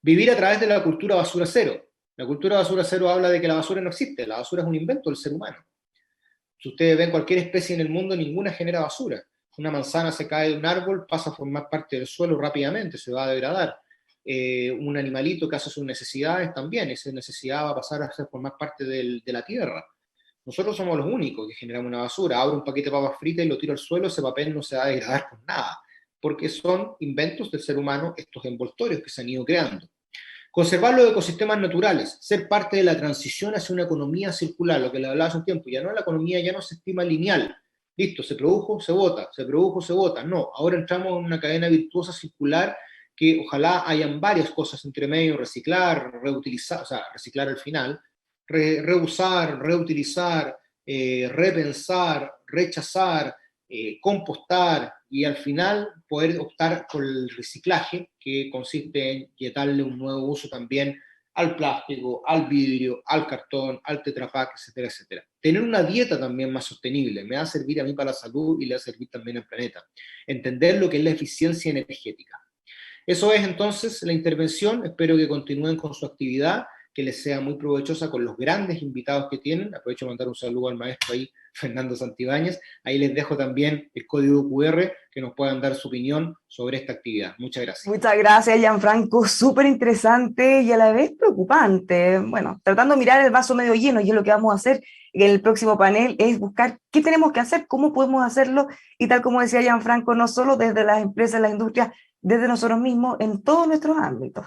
Vivir a través de la cultura basura cero. La cultura basura cero habla de que la basura no existe, la basura es un invento del ser humano. Si ustedes ven cualquier especie en el mundo, ninguna genera basura. Una manzana se cae de un árbol, pasa a formar parte del suelo rápidamente, se va a degradar. Un animalito que hace sus necesidades también, esa necesidad va a pasar a formar parte de la tierra. Nosotros somos los únicos que generamos una basura. Abro un paquete de papas fritas y lo tiro al suelo, ese papel no se va a degradar con nada, porque son inventos del ser humano estos envoltorios que se han ido creando. Conservar los ecosistemas naturales, ser parte de la transición hacia una economía circular, lo que le hablaba hace un tiempo. Ya no, la economía ya no se estima lineal. Listo, se produjo, se bota, se produjo, se bota. No, ahora entramos en una cadena virtuosa circular que ojalá hayan varias cosas entre medio, reciclar, reutilizar, o sea, reciclar al final, reusar, reutilizar, repensar, rechazar, compostar y al final poder optar por el reciclaje, que consiste en darle un nuevo uso también al plástico, al vidrio, al cartón, al Tetra Pak, etcétera, etcétera. Tener una dieta también más sostenible me va a servir a mí para la salud y le va a servir también al planeta. Entender lo que es la eficiencia energética. Eso es entonces la intervención. Espero que continúen con su actividad, que les sea muy provechosa con los grandes invitados que tienen. Aprovecho de mandar un saludo al maestro ahí, Fernando Santibáñez. Ahí les dejo también el código QR que nos puedan dar su opinión sobre esta actividad. Muchas gracias. Muchas gracias, Gianfranco. Súper interesante y a la vez preocupante. Bueno, tratando de mirar el vaso medio lleno, y es lo que vamos a hacer en el próximo panel, es buscar qué tenemos que hacer, cómo podemos hacerlo, y tal como decía Gianfranco, no solo desde las empresas, las industrias, desde nosotros mismos, en todos nuestros ámbitos.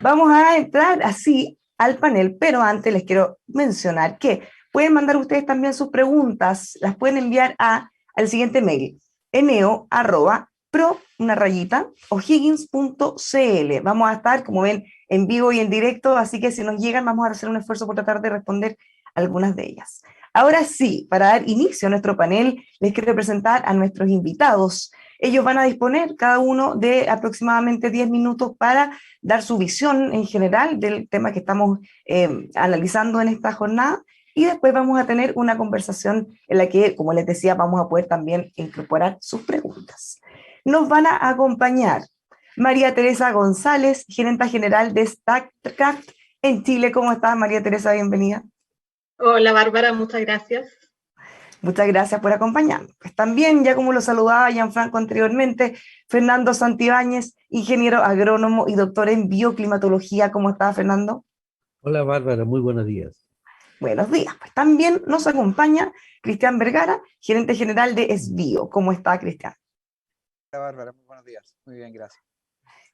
Vamos a entrar así al panel, pero antes les quiero mencionar que pueden mandar ustedes también sus preguntas, las pueden enviar al siguiente mail, eneo@eneo.cl. pro, una rayita, O'Higgins.cl. Vamos a estar, como ven, en vivo y en directo, así que si nos llegan vamos a hacer un esfuerzo por tratar de responder algunas de ellas. Ahora sí, para dar inicio a nuestro panel, les quiero presentar a nuestros invitados. Ellos van a disponer cada uno de aproximadamente 10 minutos para dar su visión en general del tema que estamos analizando en esta jornada, y después vamos a tener una conversación en la que, como les decía, vamos a poder también incorporar sus preguntas. Nos van a acompañar María Teresa González, gerenta general de StatCraft en Chile. ¿Cómo estás, María Teresa? Bienvenida. Hola, Bárbara, muchas gracias. Muchas gracias por acompañarnos. Pues también, ya como lo saludaba Gianfranco anteriormente, Fernando Santibáñez, ingeniero agrónomo y doctor en bioclimatología. ¿Cómo está, Fernando? Hola, Bárbara, muy buenos días. Buenos días. Pues también nos acompaña Cristian Vergara, gerente general de SBio. ¿Cómo está, Cristian? Hola, Bárbara, muy buenos días. Muy bien, gracias.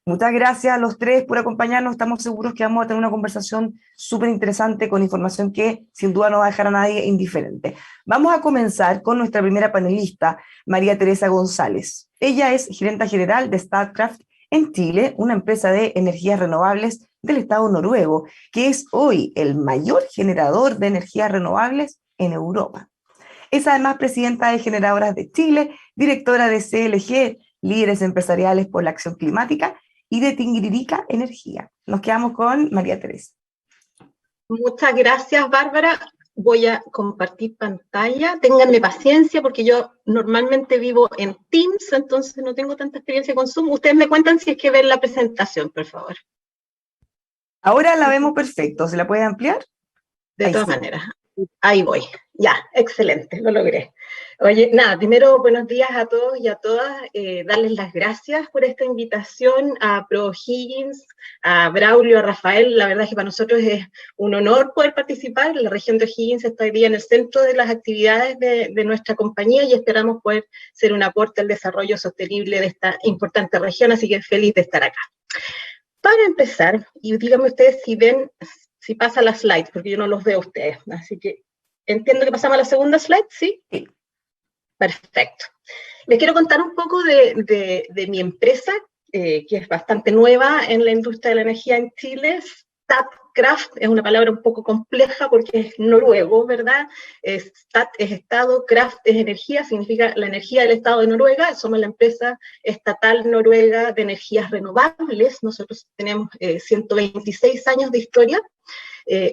Muchas gracias a los tres por acompañarnos. Estamos seguros que vamos a tener una conversación súper interesante con información que sin duda no va a dejar a nadie indiferente. Vamos a comenzar con nuestra primera panelista, María Teresa González. Ella es gerenta general de StatCraft en Chile, una empresa de energías renovables del Estado noruego, que es hoy el mayor generador de energías renovables en Europa. Es además presidenta de Generadoras de Chile, directora de CLG, Líderes Empresariales por la Acción Climática, y de Tingiririca Energía. Nos quedamos con María Teresa. Muchas gracias, Bárbara. Voy a compartir pantalla. Ténganme paciencia porque yo normalmente vivo en Teams, entonces no tengo tanta experiencia con Zoom. Ustedes me cuentan si es que ven la presentación, por favor. Ahora la vemos perfecto. ¿Se la puede ampliar? De todas maneras. Ahí voy. Ya, excelente, lo logré. Oye, nada, primero buenos días a todos y a todas, darles las gracias por esta invitación a ProHiggins, a Braulio, a Rafael. La verdad es que para nosotros es un honor poder participar. La región de O'Higgins está hoy día en el centro de las actividades de nuestra compañía y esperamos poder ser un aporte al desarrollo sostenible de esta importante región, así que feliz de estar acá. Para empezar, y díganme ustedes si ven, si pasa la slide, porque yo no los veo a ustedes, así que entiendo que pasamos a la segunda slide, ¿sí? Sí. Perfecto. Les quiero contar un poco de mi empresa, que es bastante nueva en la industria de la energía en Chile. StatCraft es una palabra un poco compleja porque es noruego, ¿verdad? Stat es Estado, Kraft es energía, significa la energía del Estado de Noruega. Somos la empresa estatal noruega de energías renovables. Nosotros tenemos 126 años de historia.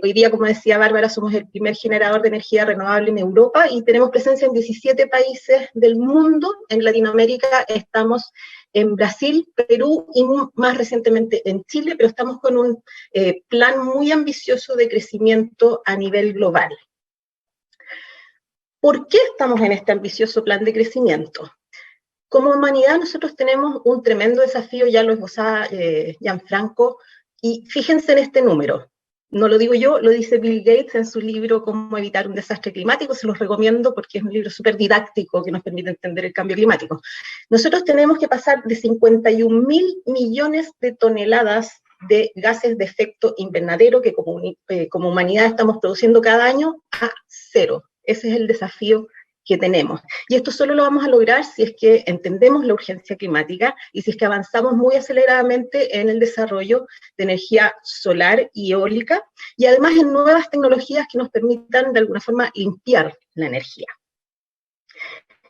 Hoy día, como decía Bárbara, somos el primer generador de energía renovable en Europa y tenemos presencia en 17 países del mundo. En Latinoamérica estamos en Brasil, Perú y más recientemente en Chile, pero estamos con un plan muy ambicioso de crecimiento a nivel global. ¿Por qué estamos en este ambicioso plan de crecimiento? Como humanidad nosotros tenemos un tremendo desafío, ya lo esbozaba Gianfranco, y fíjense en este número. No lo digo yo, lo dice Bill Gates en su libro Cómo evitar un desastre climático. Se los recomiendo porque es un libro súper didáctico que nos permite entender el cambio climático. Nosotros tenemos que pasar de 51.000 millones de toneladas de gases de efecto invernadero que como humanidad estamos produciendo cada año a cero. Ese es el desafío que tenemos. Y esto solo lo vamos a lograr si es que entendemos la urgencia climática y si es que avanzamos muy aceleradamente en el desarrollo de energía solar y eólica, y además en nuevas tecnologías que nos permitan de alguna forma limpiar la energía.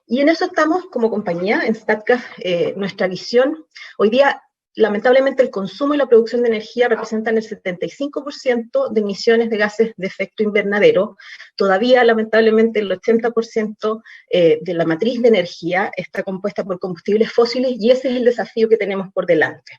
Y en eso estamos como compañía, en StatCraft, nuestra visión. Hoy día, lamentablemente, el consumo y la producción de energía representan el 75% de emisiones de gases de efecto invernadero. Todavía, lamentablemente, el 80% de la matriz de energía está compuesta por combustibles fósiles y ese es el desafío que tenemos por delante.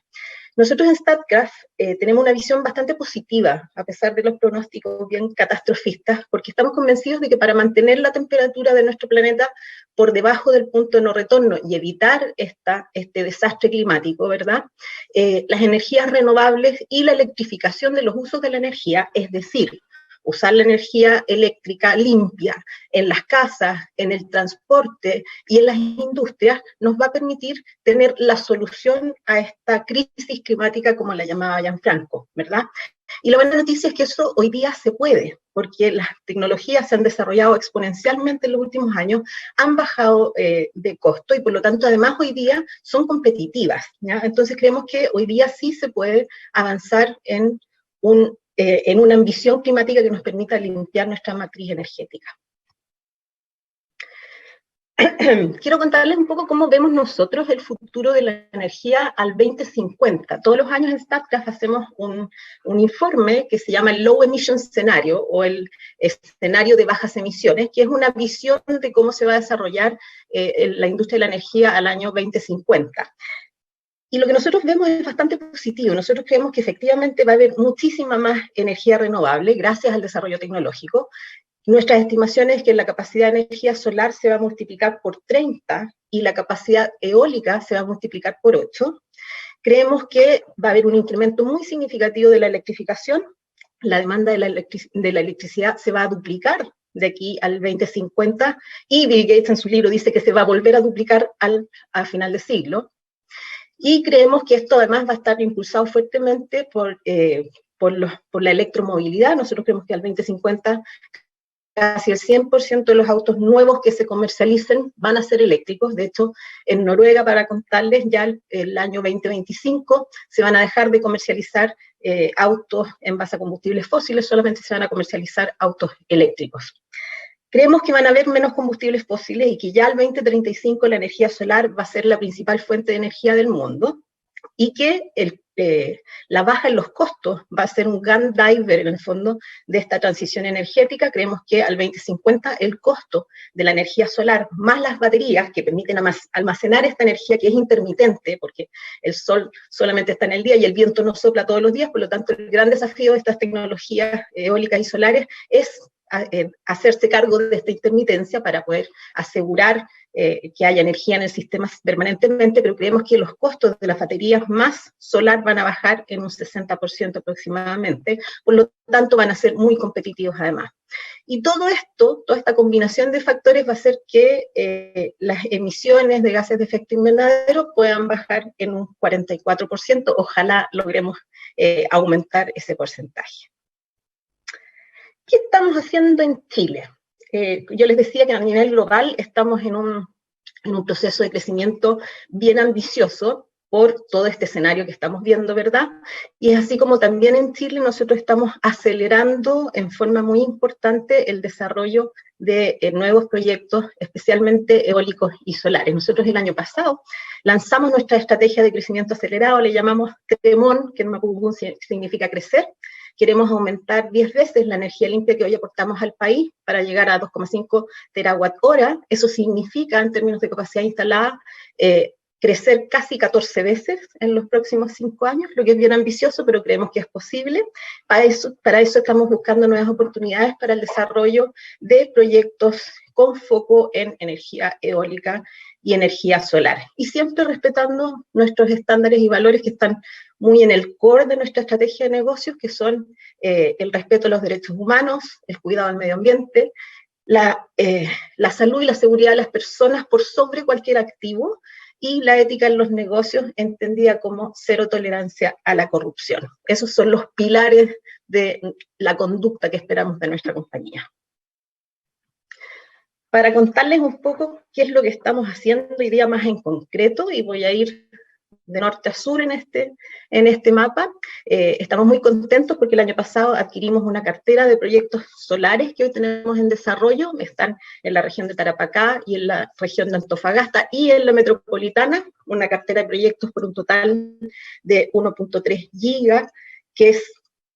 Nosotros en StatCraft tenemos una visión bastante positiva, a pesar de los pronósticos bien catastrofistas, porque estamos convencidos de que para mantener la temperatura de nuestro planeta por debajo del punto de no retorno y evitar este desastre climático, ¿verdad? Las energías renovables y la electrificación de los usos de la energía, es decir, usar la energía eléctrica limpia en las casas, en el transporte y en las industrias, nos va a permitir tener la solución a esta crisis climática, como la llamaba Gianfranco, ¿verdad? Y la buena noticia es que eso hoy día se puede, porque las tecnologías se han desarrollado exponencialmente en los últimos años, han bajado de costo y por lo tanto además hoy día son competitivas, ¿ya? Entonces creemos que hoy día sí se puede avanzar en una ambición climática que nos permita limpiar nuestra matriz energética. Quiero contarles un poco cómo vemos nosotros el futuro de la energía al 2050. Todos los años en Statkraft hacemos un informe que se llama el Low Emission Scenario, o el escenario de bajas emisiones, que es una visión de cómo se va a desarrollar la industria de la energía al año 2050. Y lo que nosotros vemos es bastante positivo. Nosotros creemos que efectivamente va a haber muchísima más energía renovable gracias al desarrollo tecnológico. Nuestras estimaciones es que la capacidad de energía solar se va a multiplicar por 30 y la capacidad eólica se va a multiplicar por 8. Creemos que va a haber un incremento muy significativo de la electrificación. La demanda de la electricidad se va a duplicar de aquí al 2050 y Bill Gates en su libro dice que se va a volver a duplicar al final del siglo. Y creemos que esto además va a estar impulsado fuertemente por la electromovilidad. Nosotros creemos que al 2050 casi el 100% de los autos nuevos que se comercialicen van a ser eléctricos. De hecho, en Noruega, para contarles, ya el año 2025 se van a dejar de comercializar autos en base a combustibles fósiles, solamente se van a comercializar autos eléctricos. Creemos que van a haber menos combustibles fósiles y que ya al 2035 la energía solar va a ser la principal fuente de energía del mundo y que la baja en los costos va a ser un gun driver en el fondo de esta transición energética. Creemos que al 2050 el costo de la energía solar más las baterías que permiten almacenar esta energía que es intermitente, porque el sol solamente está en el día y el viento no sopla todos los días, por lo tanto el gran desafío de estas tecnologías eólicas y solares es hacerse cargo de esta intermitencia para poder asegurar que haya energía en el sistema permanentemente, pero creemos que los costos de las baterías más solar van a bajar en un 60% aproximadamente, por lo tanto van a ser muy competitivos además. Y todo esto, toda esta combinación de factores va a hacer que las emisiones de gases de efecto invernadero puedan bajar en un 44%, ojalá logremos aumentar ese porcentaje. ¿Qué estamos haciendo en Chile? Yo les decía que a nivel global estamos en un proceso de crecimiento bien ambicioso por todo este escenario que estamos viendo, ¿verdad? Y es así como también en Chile nosotros estamos acelerando en forma muy importante el desarrollo de nuevos proyectos, especialmente eólicos y solares. Nosotros el año pasado lanzamos nuestra estrategia de crecimiento acelerado, le llamamos TEMON, que en mapudungun significa crecer. Queremos aumentar 10 veces la energía limpia que hoy aportamos al país para llegar a 2,5 terawatt-hora. Eso significa, en términos de capacidad instalada, crecer casi 14 veces en los próximos 5 años, lo que es bien ambicioso, pero creemos que es posible. Para eso estamos buscando nuevas oportunidades para el desarrollo de proyectos con foco en energía eólica y energía solar. Y siempre respetando nuestros estándares y valores que están muy en el core de nuestra estrategia de negocios, que son el respeto a los derechos humanos, el cuidado del medio ambiente, la salud y la seguridad de las personas por sobre cualquier activo, y la ética en los negocios entendida como cero tolerancia a la corrupción. Esos son los pilares de la conducta que esperamos de nuestra compañía. Para contarles un poco qué es lo que estamos haciendo hoy día más en concreto, y voy a ir de norte a sur en este mapa. Estamos muy contentos porque el año pasado adquirimos una cartera de proyectos solares que hoy tenemos en desarrollo. Están en la región de Tarapacá y en la región de Antofagasta y en la metropolitana, una cartera de proyectos por un total de 1.3 gigas, que es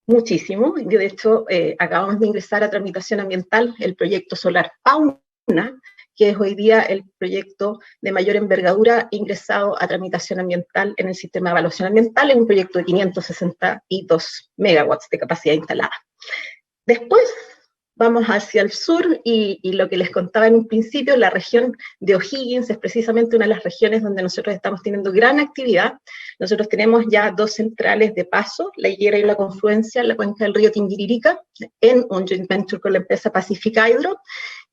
muchísimo. De hecho, acabamos de ingresar a tramitación ambiental el proyecto solar Pauna, que es hoy día el proyecto de mayor envergadura ingresado a tramitación ambiental en el sistema de evaluación ambiental. Es un proyecto de 562 megawatts de capacidad instalada. Después vamos hacia el sur y lo que les contaba en un principio, la región de O'Higgins es precisamente una de las regiones donde nosotros estamos teniendo gran actividad. Nosotros tenemos ya 2 centrales de paso, la Higuera y la Confluencia, en la cuenca del río Tinguiririca, en un joint venture con la empresa Pacific Hydro,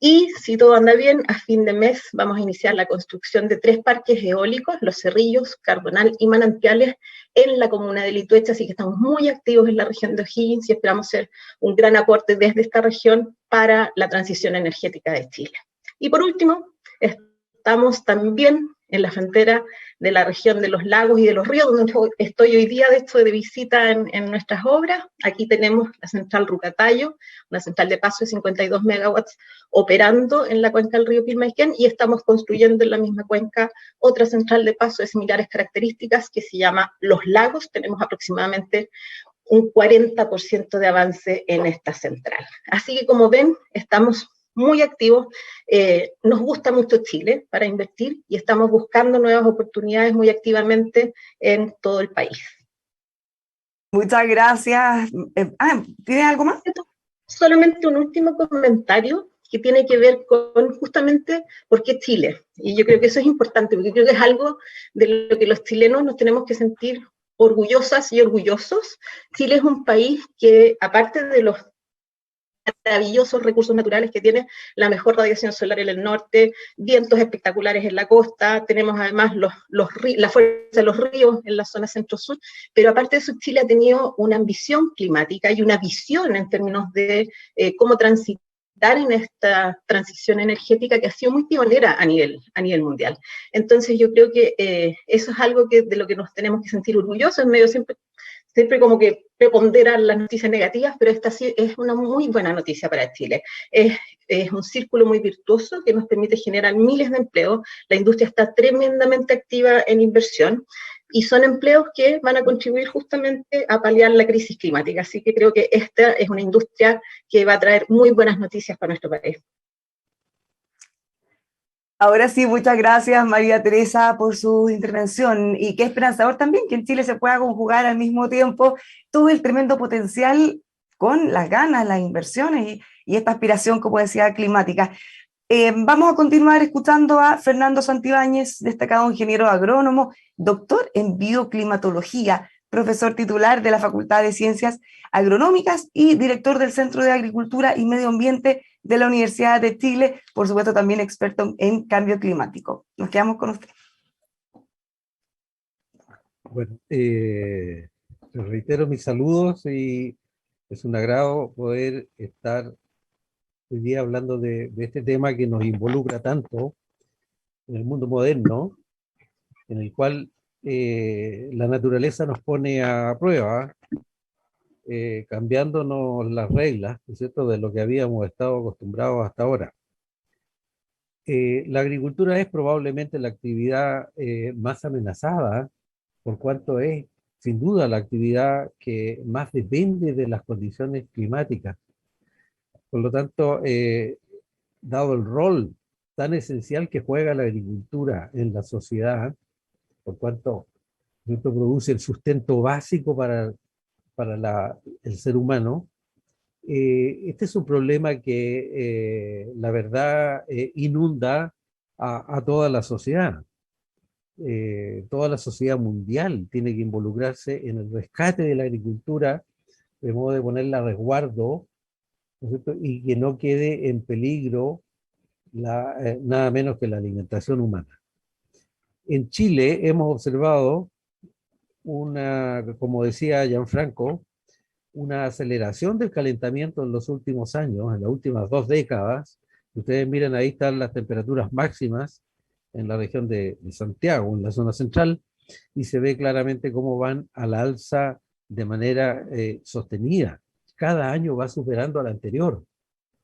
y si todo anda bien, a fin de mes vamos a iniciar la construcción de 3 parques eólicos, Los Cerrillos, Cardonal y Manantiales, en la comuna de Lituecha, así que estamos muy activos en la región de O'Higgins y esperamos ser un gran aporte desde esta región para la transición energética de Chile. Y por último, estamos también en la frontera de la región de los lagos y de los ríos, donde estoy hoy día, de hecho, de visita en nuestras obras. Aquí tenemos la central Rucatayo, una central de paso de 52 megawatts operando en la cuenca del río Pilmaiquén, y estamos construyendo en la misma cuenca otra central de paso de similares características que se llama Los Lagos. Tenemos aproximadamente un 40% de avance en esta central. Así que, como ven, estamos muy activos, nos gusta mucho Chile para invertir y estamos buscando nuevas oportunidades muy activamente en todo el país. Muchas gracias. ¿Tienes algo más? Solamente un último comentario que tiene que ver con justamente por qué Chile. Y yo creo que eso es importante, porque creo que es algo de lo que los chilenos nos tenemos que sentir orgullosas y orgullosos. Chile es un país que, aparte de los maravillosos recursos naturales que tiene, la mejor radiación solar en el norte, vientos espectaculares en la costa, tenemos además la fuerza de los ríos en la zona centro-sur, pero aparte de eso, Chile ha tenido una ambición climática y una visión en términos de cómo transitar en esta transición energética que ha sido muy pionera a nivel mundial. Entonces yo creo que eso es algo de lo que nos tenemos que sentir orgullosos, en medio siempre como que preponderan las noticias negativas, pero esta sí es una muy buena noticia para Chile. Es un círculo muy virtuoso que nos permite generar miles de empleos. La industria está tremendamente activa en inversión y son empleos que van a contribuir justamente a paliar la crisis climática. Así que creo que esta es una industria que va a traer muy buenas noticias para nuestro país. Ahora sí, muchas gracias María Teresa por su intervención, y qué esperanzador también que en Chile se pueda conjugar al mismo tiempo todo el tremendo potencial con las ganas, las inversiones y esta aspiración, como decía, climática. Vamos a continuar escuchando a Fernando Santibáñez, destacado ingeniero agrónomo, doctor en bioclimatología, profesor titular de la Facultad de Ciencias Agronómicas y director del Centro de Agricultura y Medio Ambiente de la Universidad de Chile, por supuesto también experto en cambio climático. Nos quedamos con usted. Bueno, les reitero mis saludos y es un agrado poder estar hoy día hablando de este tema que nos involucra tanto en el mundo moderno, en el cual la naturaleza nos pone a prueba, cambiándonos las reglas, ¿no es cierto?, de lo que habíamos estado acostumbrados hasta ahora. La agricultura es probablemente la actividad más amenazada, por cuanto es sin duda la actividad que más depende de las condiciones climáticas. Por lo tanto, dado el rol tan esencial que juega la agricultura en la sociedad, por cuanto esto produce el sustento básico para el ser humano, este es un problema que la verdad inunda a toda la sociedad. Toda la sociedad mundial tiene que involucrarse en el rescate de la agricultura, de modo de ponerla a resguardo, ¿no es cierto?, y que no quede en peligro nada menos que la alimentación humana. En Chile hemos observado como decía Gianfranco, una aceleración del calentamiento en los últimos años, en las últimas 2 décadas. Ustedes miren, ahí están las temperaturas máximas en la región de Santiago, en la zona central, y se ve claramente cómo van a la alza de manera sostenida. Cada año va superando al anterior,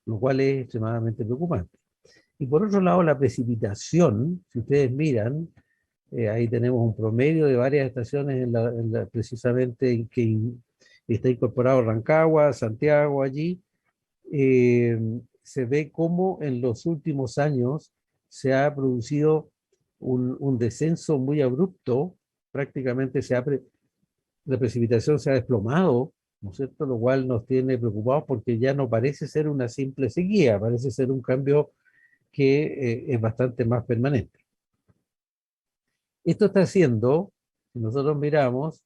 lo cual es extremadamente preocupante. Y por otro lado, la precipitación, si ustedes miran, ahí tenemos un promedio de varias estaciones precisamente en que está incorporado Rancagua, Santiago allí, se ve cómo en los últimos años se ha producido un descenso muy abrupto, prácticamente la precipitación se ha desplomado, ¿no es cierto?, lo cual nos tiene preocupados porque ya no parece ser una simple sequía, parece ser un cambio que es bastante más permanente. Esto está haciendo si nosotros miramos,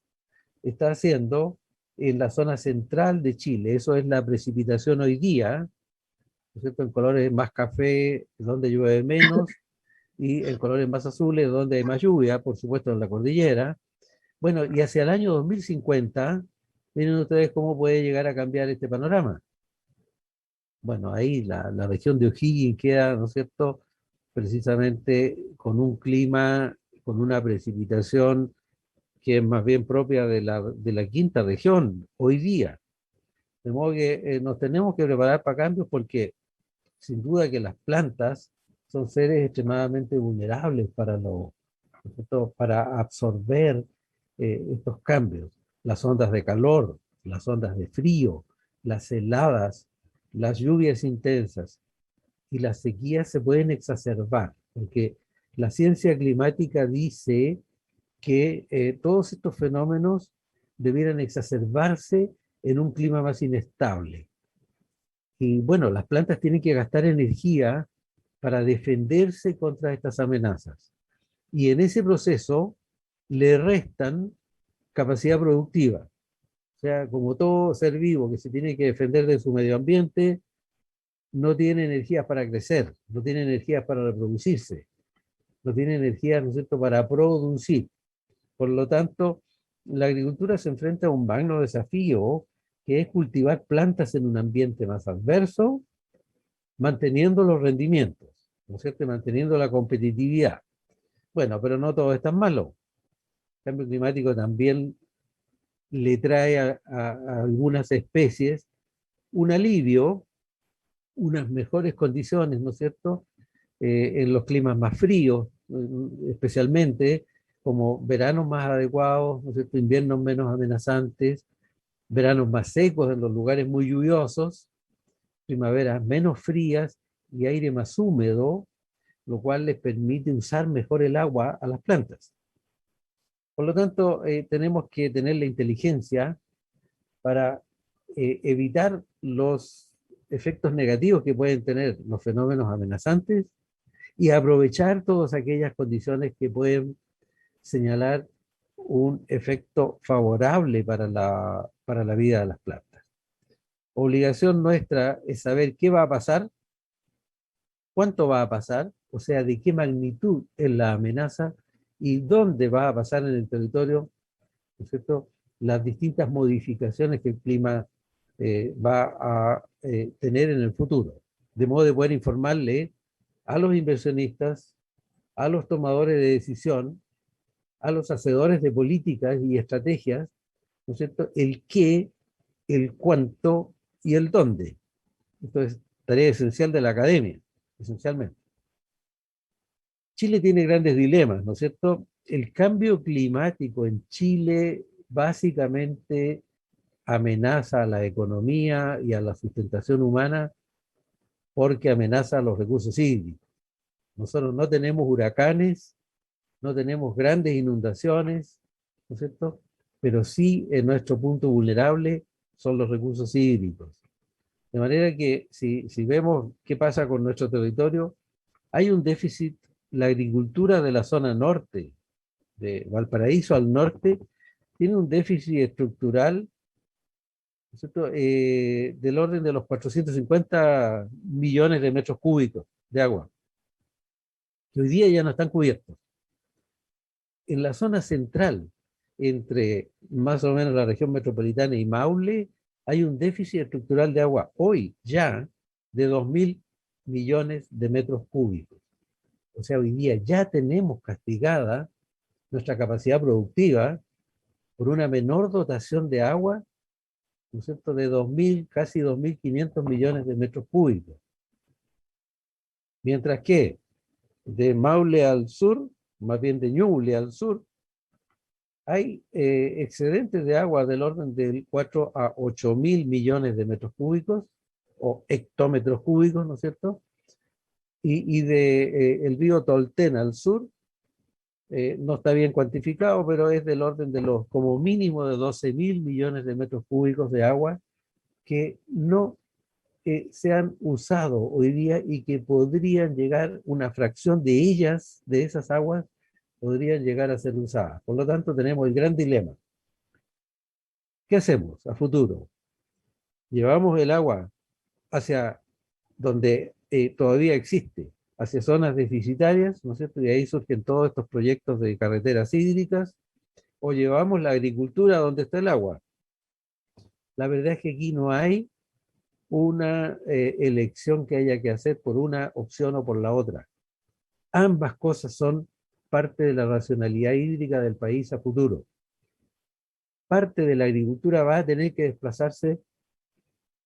está haciendo en la zona central de Chile. Eso es la precipitación hoy día, ¿no es cierto? En colores más café, donde llueve menos, y en colores más azules, donde hay más lluvia, por supuesto en la cordillera. Bueno, y hacia el año 2050, miren ustedes cómo puede llegar a cambiar este panorama. Bueno, ahí la región de O'Higgins queda, ¿no es cierto?, precisamente con un clima, con una precipitación que es más bien propia de la quinta región hoy día. De modo que nos tenemos que preparar para cambios porque sin duda que las plantas son seres extremadamente vulnerables para, para absorber estos cambios. Las ondas de calor, las ondas de frío, las heladas, las lluvias intensas y las sequías se pueden exacerbar, porque la ciencia climática dice que todos estos fenómenos debieran exacerbarse en un clima más inestable. Y bueno, las plantas tienen que gastar energía para defenderse contra estas amenazas. Y en ese proceso le restan capacidad productiva. O sea, como todo ser vivo que se tiene que defender de su medio ambiente, no tiene energías para crecer, no tiene energías para reproducirse, no tiene energías, ¿no es cierto?, para producir. Por lo tanto, la agricultura se enfrenta a un magno desafío, que es cultivar plantas en un ambiente más adverso, manteniendo los rendimientos, ¿no es cierto?, manteniendo la competitividad. Bueno, pero no todo es tan malo. El cambio climático también le trae a algunas especies un alivio, unas mejores condiciones, ¿no es cierto?, en los climas más fríos, especialmente como veranos más adecuados, ¿no es cierto?, inviernos menos amenazantes, veranos más secos en los lugares muy lluviosos, primaveras menos frías y aire más húmedo, lo cual les permite usar mejor el agua a las plantas. Por lo tanto, tenemos que tener la inteligencia para evitar los efectos negativos que pueden tener los fenómenos amenazantes y aprovechar todas aquellas condiciones que pueden señalar un efecto favorable para la vida de las plantas. Obligación nuestra es saber qué va a pasar, cuánto va a pasar, o sea, de qué magnitud es la amenaza y dónde va a pasar en el territorio, ¿no es cierto?, las distintas modificaciones que el clima va a tener en el futuro, de modo de poder informarle a los inversionistas, a los tomadores de decisión, a los hacedores de políticas y estrategias, ¿no es cierto?, el qué, el cuánto y el dónde. Esto es tarea esencial de la academia, esencialmente. Chile tiene grandes dilemas, ¿no es cierto? El cambio climático en Chile básicamente amenaza a la economía y a la sustentación humana porque amenaza a los recursos hídricos. Nosotros no tenemos huracanes, no tenemos grandes inundaciones, ¿no es cierto?, pero sí en nuestro punto vulnerable son los recursos hídricos. De manera que si vemos qué pasa con nuestro territorio, hay un déficit. La agricultura de la zona norte, de Valparaíso al norte, tiene un déficit estructural, ¿no es cierto?, del orden de los 450 millones de metros cúbicos de agua, que hoy día ya no están cubiertos. En la zona central, entre más o menos la región metropolitana y Maule, hay un déficit estructural de agua hoy ya de 2.000 millones de metros cúbicos. O sea, hoy día ya tenemos castigada nuestra capacidad productiva por una menor dotación de agua, ¿no es cierto?, de 2.000, casi 2.500 millones de metros cúbicos. Mientras que de Maule al sur, más bien de Ñuble al sur, hay excedentes de agua del orden del 4 a 8.000 millones de metros cúbicos, o hectómetros cúbicos, ¿no es cierto?, y de el río Tolten al sur, no está bien cuantificado, pero es del orden de los como mínimo de 12.000 millones de metros cúbicos de agua que no se han usado hoy día y que podrían llegar una fracción de ellas, de esas aguas, podrían llegar a ser usadas. Por lo tanto, tenemos el gran dilema. ¿Qué hacemos a futuro? ¿Llevamos el agua hacia donde todavía existe, hacia zonas deficitarias, ¿no es cierto? Y ahí surgen todos estos proyectos de carreteras hídricas, o llevamos la agricultura donde está el agua? La verdad es que aquí no hay una elección que haya que hacer por una opción o por la otra. Ambas cosas son parte de la racionalidad hídrica del país a futuro. Parte de la agricultura va a tener que desplazarse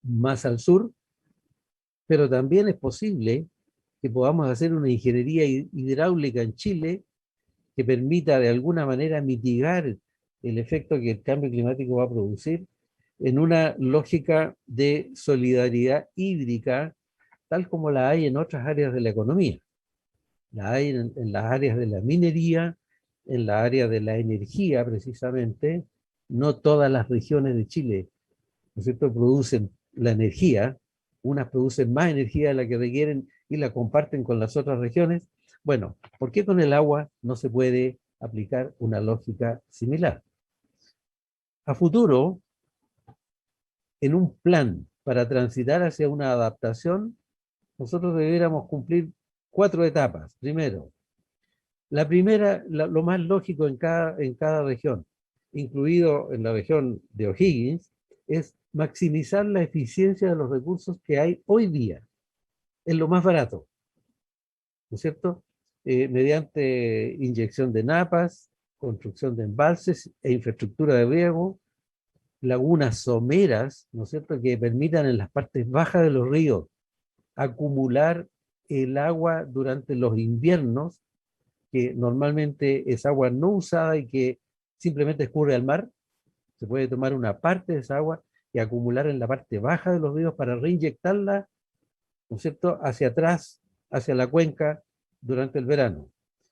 más al sur, pero también es posible que podamos hacer una ingeniería hidráulica en Chile que permita de alguna manera mitigar el efecto que el cambio climático va a producir en una lógica de solidaridad hídrica, tal como la hay en otras áreas de la economía. La hay en las áreas de la minería, en la área de la energía precisamente. No todas las regiones de Chile, ¿no es cierto?, producen la energía. Unas producen más energía de la que requieren y la comparten con las otras regiones. Bueno, ¿por qué con el agua no se puede aplicar una lógica similar? A futuro, en un plan para transitar hacia una adaptación, nosotros debiéramos cumplir 4 etapas. Primero, la primera, lo más lógico en cada región, incluido en la región de O'Higgins, es maximizar la eficiencia de los recursos que hay hoy día. Es lo más barato, ¿no es cierto? Mediante inyección de napas, construcción de embalses e infraestructura de riego, lagunas someras, ¿no es cierto?, que permitan en las partes bajas de los ríos acumular el agua durante los inviernos, que normalmente es agua no usada y que simplemente escurre al mar. Se puede tomar una parte de esa agua y acumular en la parte baja de los ríos para reinyectarla, ¿no es cierto?, hacia atrás, hacia la cuenca durante el verano.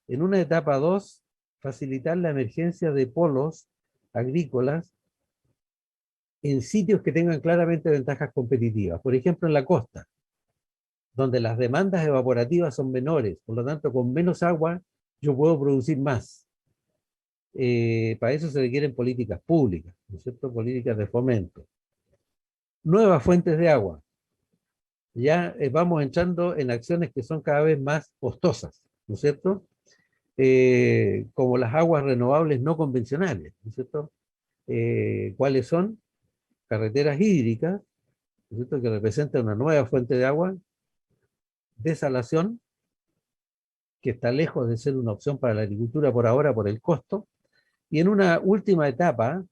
En una etapa 2, facilitar la emergencia de polos agrícolas en sitios que tengan claramente ventajas competitivas. Por ejemplo, en la costa, donde las demandas evaporativas son menores, por lo tanto, con menos agua yo puedo producir más. Para eso se requieren políticas públicas, ¿no es cierto?, políticas de fomento. Nuevas fuentes de agua. Ya vamos entrando en acciones que son cada vez más costosas, ¿no es cierto? Como las aguas renovables no convencionales, ¿no es cierto? ¿Cuáles son? Carreteras hídricas, ¿no es cierto?, que representan una nueva fuente de agua. Desalación, que está lejos de ser una opción para la agricultura por ahora por el costo. Y en una última etapa,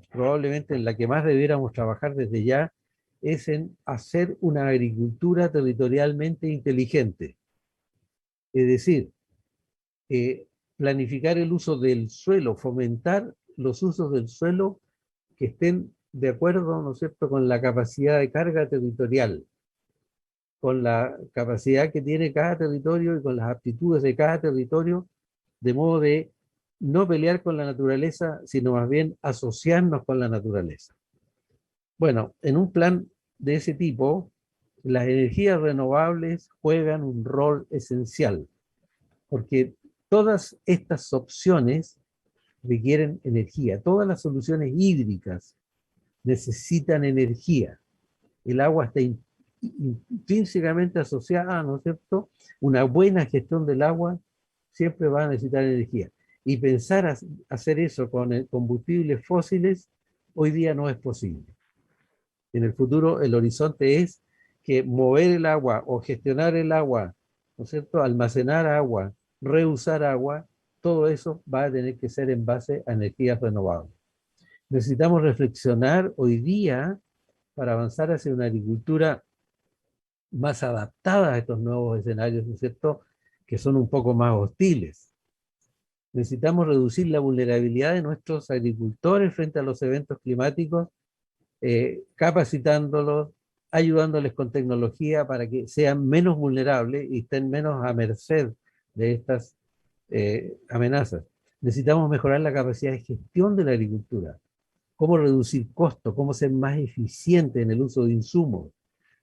probablemente en la que más debiéramos trabajar desde ya, es en hacer una agricultura territorialmente inteligente. Es decir, planificar el uso del suelo, fomentar los usos del suelo que estén de acuerdo, ¿no es cierto?, con la capacidad de carga territorial, con la capacidad que tiene cada territorio y con las aptitudes de cada territorio, de modo de no pelear con la naturaleza, sino más bien asociarnos con la naturaleza. Bueno, en un plan de ese tipo, las energías renovables juegan un rol esencial, porque todas estas opciones requieren energía. Todas las soluciones hídricas necesitan energía. El agua está intrínsecamente asociada, ¿no es cierto? Una buena gestión del agua siempre va a necesitar energía. Y pensar hacer eso con combustibles fósiles hoy día no es posible. En el futuro el horizonte es que mover el agua o gestionar el agua, ¿no es cierto?, almacenar agua, reusar agua, todo eso va a tener que ser en base a energías renovables. Necesitamos reflexionar hoy día para avanzar hacia una agricultura más adaptada a estos nuevos escenarios, ¿no es cierto?, que son un poco más hostiles. Necesitamos reducir la vulnerabilidad de nuestros agricultores frente a los eventos climáticos, capacitándolos, ayudándoles con tecnología para que sean menos vulnerables y estén menos a merced de estas amenazas. Necesitamos mejorar la capacidad de gestión de la agricultura, cómo reducir costos, cómo ser más eficiente en el uso de insumos,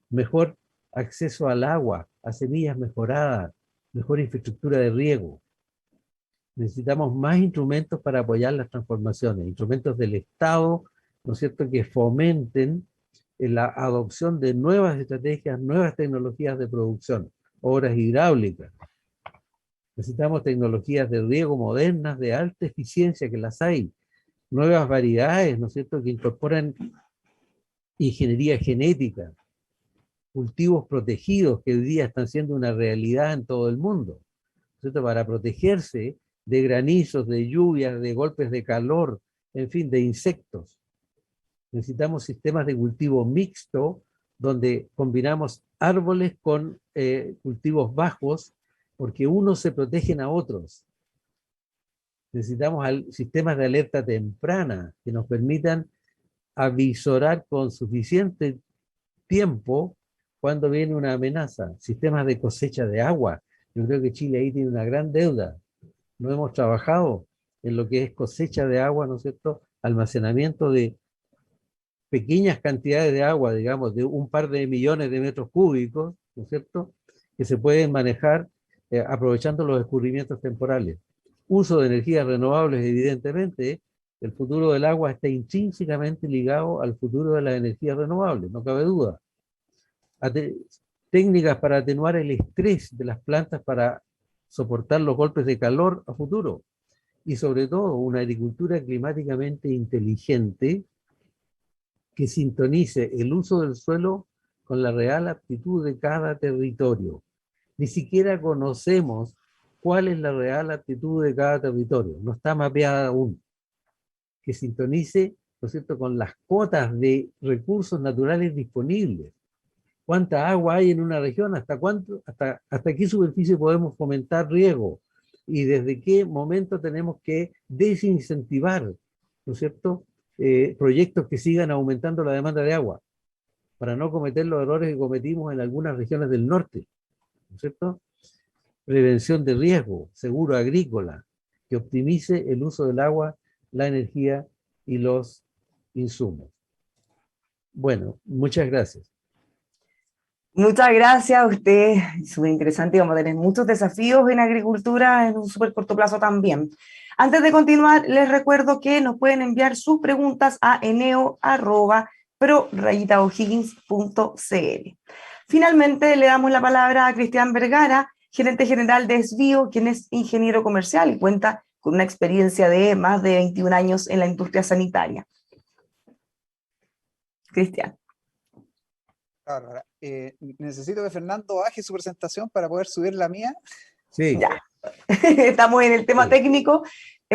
mejor acceso al agua, a semillas mejoradas, mejor infraestructura de riego. necesitamos más instrumentos para apoyar las transformaciones, instrumentos del Estado, ¿no es cierto?, que fomenten la adopción de nuevas estrategias, nuevas tecnologías de producción, obras hidráulicas. Necesitamos tecnologías de riego modernas, de alta eficiencia, que las hay, nuevas variedades, ¿no es cierto?, que incorporan ingeniería genética, cultivos protegidos que hoy día están siendo una realidad en todo el mundo, ¿no es cierto?, para protegerse de granizos, de lluvias, de golpes de calor, en fin, de insectos. Necesitamos sistemas de cultivo mixto, donde combinamos árboles con cultivos bajos, porque unos se protegen a otros. Necesitamos sistemas de alerta temprana que nos permitan avisorar con suficiente tiempo cuando viene una amenaza. Sistemas de cosecha de agua. Yo creo que Chile ahí tiene una gran deuda. No hemos trabajado en lo que es cosecha de agua, ¿no es cierto?, almacenamiento de pequeñas cantidades de agua, digamos, de un par de millones de metros cúbicos, ¿no es cierto?, que se pueden manejar aprovechando los escurrimientos temporales. Uso de energías renovables, evidentemente, el futuro del agua está intrínsecamente ligado al futuro de las energías renovables, no cabe duda. Técnicas para atenuar el estrés de las plantas para soportar los golpes de calor a futuro. Y sobre todo, una agricultura climáticamente inteligente que sintonice el uso del suelo con la real aptitud de cada territorio. Ni siquiera conocemos cuál es la real aptitud de cada territorio, no está mapeada aún. Que sintonice, ¿no es cierto?, con las cotas de recursos naturales disponibles. ¿Cuánta agua hay en una región? ¿Hasta qué superficie podemos fomentar riego? ¿Y desde qué momento tenemos que desincentivar, ¿no es cierto?, proyectos que sigan aumentando la demanda de agua, para no cometer los errores que cometimos en algunas regiones del norte, ¿no es cierto? Prevención de riesgo, seguro agrícola, que optimice el uso del agua, la energía y los insumos. Bueno, muchas gracias. Muchas gracias a usted, súper interesante, vamos a tener muchos desafíos en agricultura en un súper corto plazo también. Antes de continuar, les recuerdo que nos pueden enviar sus preguntas a eneo@pro-o'higgins.cl. Finalmente, le damos la palabra a Cristian Vergara, gerente general de Esbio, quien es ingeniero comercial y cuenta con una experiencia de más de 21 años en la industria sanitaria. Cristian. Bárbara, necesito que Fernando baje su presentación para poder subir la mía. Sí. Ya. Estamos en el tema técnico.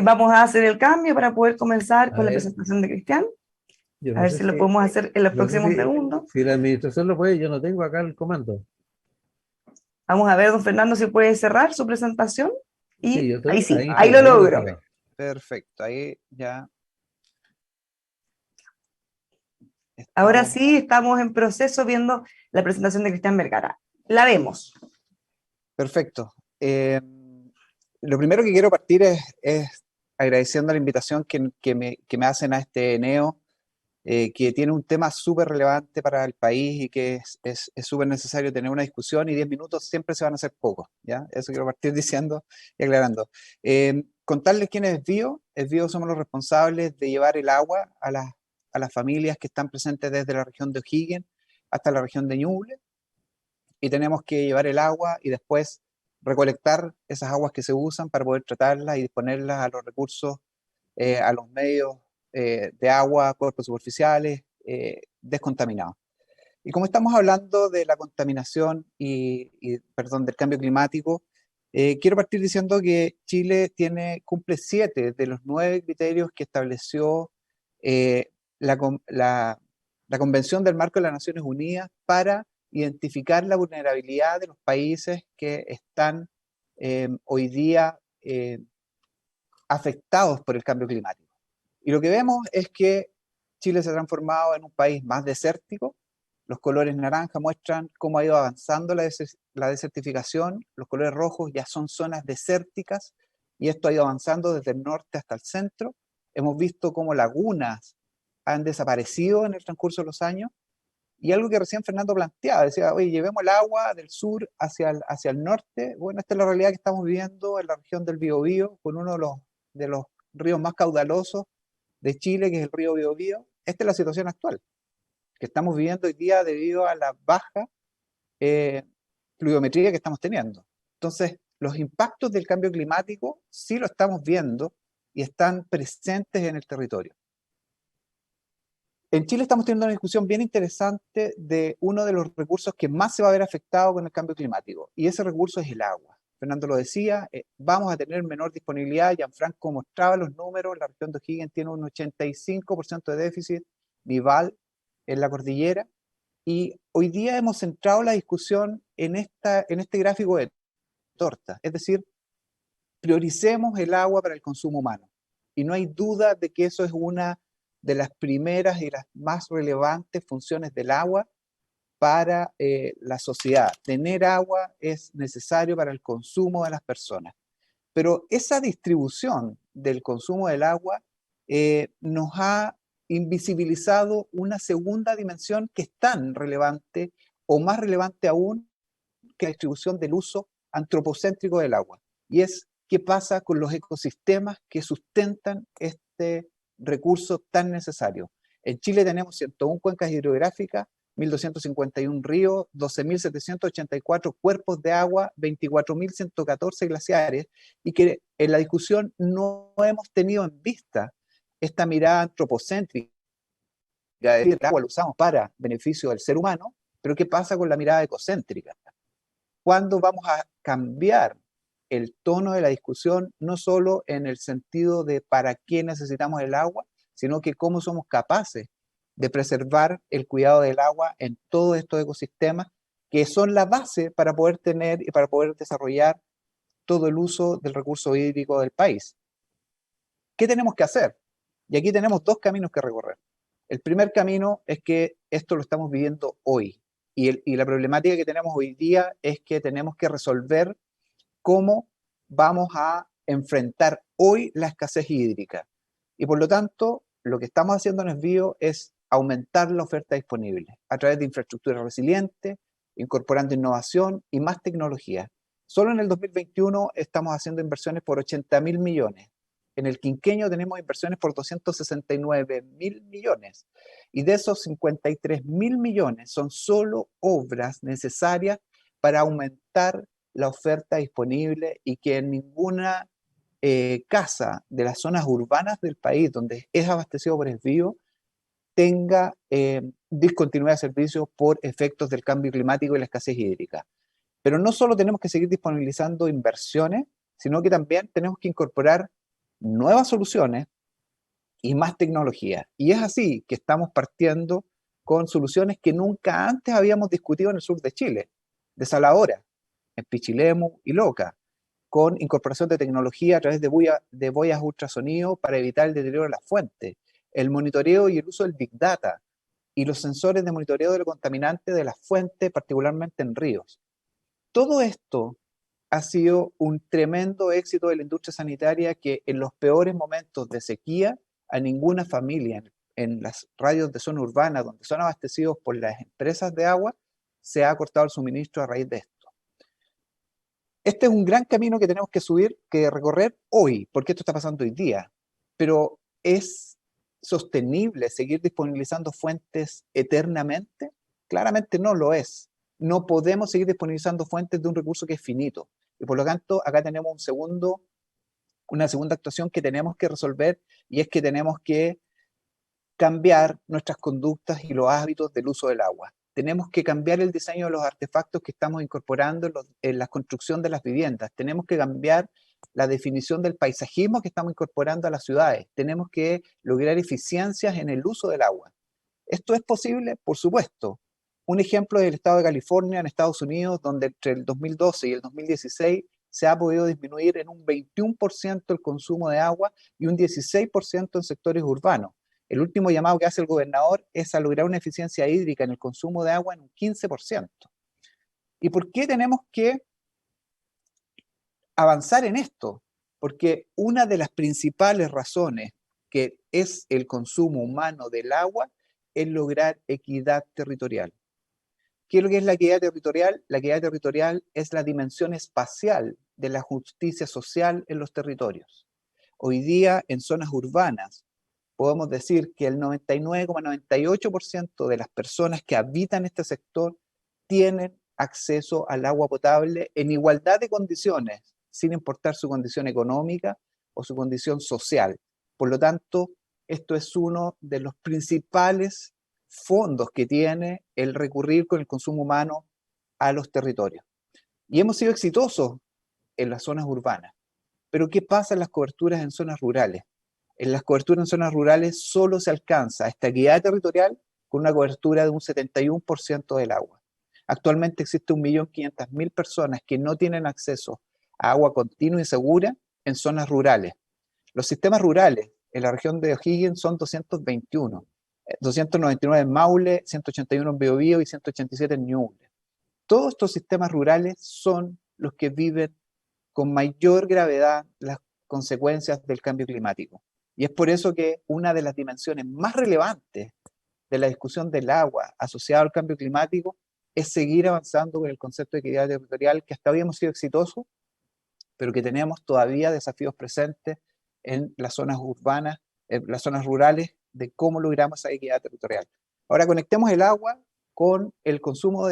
Vamos a hacer el cambio para poder comenzar con la presentación de Cristian. A ver si lo podemos hacer en los próximos segundos. Si la administración lo puede, yo no tengo acá el comando. Vamos a ver, don Fernando, si puede cerrar su presentación. Y sí, ahí lo logro. Perfecto, ahí ya. Ahora sí, estamos en proceso viendo la presentación de Cristian Vergara. La vemos. Perfecto. Lo primero que quiero partir es agradeciendo la invitación que me hacen a este Eneo, que tiene un tema súper relevante para el país y que es súper necesario tener una discusión, y 10 minutos siempre se van a hacer pocos, ¿ya? Eso quiero partir diciendo y aclarando. Contarles quién es Esbio. Esbio somos los responsables de llevar el agua a las familias que están presentes desde la región de O'Higgins hasta la región de Ñuble, y tenemos que llevar el agua y después recolectar esas aguas que se usan para poder tratarlas y disponerlas a los recursos, a los medios de agua, cuerpos superficiales, descontaminados. Y como estamos hablando de la contaminación del cambio climático, quiero partir diciendo que Chile cumple 7 de los 9 criterios que estableció la Convención del Marco de las Naciones Unidas para identificar la vulnerabilidad de los países que están hoy día afectados por el cambio climático. Y lo que vemos es que Chile se ha transformado en un país más desértico. Los colores naranja muestran cómo ha ido avanzando la desertificación. Los colores rojos ya son zonas desérticas, y esto ha ido avanzando desde el norte hasta el centro. Hemos visto cómo lagunas han desaparecido en el transcurso de los años, Y algo que recién Fernando planteaba, decía, oye, llevemos el agua del sur hacia el norte. Bueno, esta es la realidad que estamos viviendo en la región del Biobío, con uno de los ríos más caudalosos de Chile, que es el río Biobío. Esta es la situación actual que estamos viviendo hoy día debido a la baja pluviometría que estamos teniendo. Entonces, los impactos del cambio climático sí lo estamos viendo y están presentes en el territorio. En Chile estamos teniendo una discusión bien interesante de uno de los recursos que más se va a ver afectado con el cambio climático, y ese recurso es el agua. Fernando lo decía, vamos a tener menor disponibilidad. Gianfranco mostraba los números, la región de O'Higgins tiene un 85% de déficit nival en la cordillera, y hoy día hemos centrado la discusión en este gráfico de torta, es decir, prioricemos el agua para el consumo humano, y no hay duda de que eso es una de las primeras y las más relevantes funciones del agua para la sociedad. Tener agua es necesario para el consumo de las personas. Pero esa distribución del consumo del agua nos ha invisibilizado una segunda dimensión que es tan relevante o más relevante aún que la distribución del uso antropocéntrico del agua. Y es qué pasa con los ecosistemas que sustentan este recurso tan necesario. En Chile tenemos 101 cuencas hidrográficas, 1.251 ríos, 12.784 cuerpos de agua, 24.114 glaciares, y que en la discusión no hemos tenido en vista esta mirada antropocéntrica, de decir, el agua lo usamos para beneficio del ser humano, pero ¿qué pasa con la mirada ecocéntrica? ¿Cuándo vamos a cambiar el tono de la discusión, no solo en el sentido de para qué necesitamos el agua, sino que cómo somos capaces de preservar el cuidado del agua en todos estos ecosistemas que son la base para poder tener y para poder desarrollar todo el uso del recurso hídrico del país? ¿Qué tenemos que hacer? Y aquí tenemos dos caminos que recorrer. El primer camino es que esto lo estamos viviendo hoy, y la problemática que tenemos hoy día es que tenemos que resolver cómo vamos a enfrentar hoy la escasez hídrica. Y por lo tanto, lo que estamos haciendo en Esbio es aumentar la oferta disponible a través de infraestructura resiliente, incorporando innovación y más tecnología. Solo en el 2021 estamos haciendo inversiones por 80.000 millones. En el quinquenio tenemos inversiones por 269.000 millones. Y de esos 53.000 millones son solo obras necesarias para aumentar la oferta disponible, y que en ninguna casa de las zonas urbanas del país donde es abastecido por Esbio tenga discontinuidad de servicios por efectos del cambio climático y la escasez hídrica. Pero no solo tenemos que seguir disponibilizando inversiones, sino que también tenemos que incorporar nuevas soluciones y más tecnología. Y es así que estamos partiendo con soluciones que nunca antes habíamos discutido en el sur de Chile, desaladora, en Pichilemu y Loca, con incorporación de tecnología a través de boyas ultrasonido para evitar el deterioro de la fuente, el monitoreo y el uso del Big Data, y los sensores de monitoreo del contaminante de la fuente, particularmente en ríos. Todo esto ha sido un tremendo éxito de la industria sanitaria, que en los peores momentos de sequía a ninguna familia en las radios de zona urbana donde son abastecidos por las empresas de agua se ha cortado el suministro a raíz de esto. Este es un gran camino que tenemos que recorrer hoy, porque esto está pasando hoy día, pero ¿es sostenible seguir disponibilizando fuentes eternamente? Claramente no lo es. No podemos seguir disponibilizando fuentes de un recurso que es finito, y por lo tanto acá tenemos una segunda actuación que tenemos que resolver, y es que tenemos que cambiar nuestras conductas y los hábitos del uso del agua. Tenemos que cambiar el diseño de los artefactos que estamos incorporando en la construcción de las viviendas. Tenemos que cambiar la definición del paisajismo que estamos incorporando a las ciudades. Tenemos que lograr eficiencias en el uso del agua. ¿Esto es posible? Por supuesto. Un ejemplo es el estado de California, en Estados Unidos, donde entre el 2012 y el 2016 se ha podido disminuir en un 21% el consumo de agua y un 16% en sectores urbanos. El último llamado que hace el gobernador es a lograr una eficiencia hídrica en el consumo de agua en un 15%. ¿Y por qué tenemos que avanzar en esto? Porque una de las principales razones que es el consumo humano del agua es lograr equidad territorial. ¿Qué es lo que es la equidad territorial? La equidad territorial es la dimensión espacial de la justicia social en los territorios. Hoy día, en zonas urbanas, podemos decir que el 99,98% de las personas que habitan este sector tienen acceso al agua potable en igualdad de condiciones, sin importar su condición económica o su condición social. Por lo tanto, esto es uno de los principales fondos que tiene el recurrir con el consumo humano a los territorios. Y hemos sido exitosos en las zonas urbanas. Pero ¿qué pasa en las coberturas en zonas rurales? En las coberturas en zonas rurales solo se alcanza esta equidad territorial con una cobertura de un 71% del agua. Actualmente existe 1.500.000 personas que no tienen acceso a agua continua y segura en zonas rurales. Los sistemas rurales en la región de O'Higgins son 221, 299 en Maule, 181 en Biobío y 187 en Ñuble. Todos estos sistemas rurales son los que viven con mayor gravedad las consecuencias del cambio climático. Y es por eso que una de las dimensiones más relevantes de la discusión del agua asociada al cambio climático es seguir avanzando con el concepto de equidad territorial, que hasta hoy hemos sido exitosos, pero que tenemos todavía desafíos presentes en las zonas urbanas, en las zonas rurales, de cómo logramos esa equidad territorial. Ahora conectemos el agua con el consumo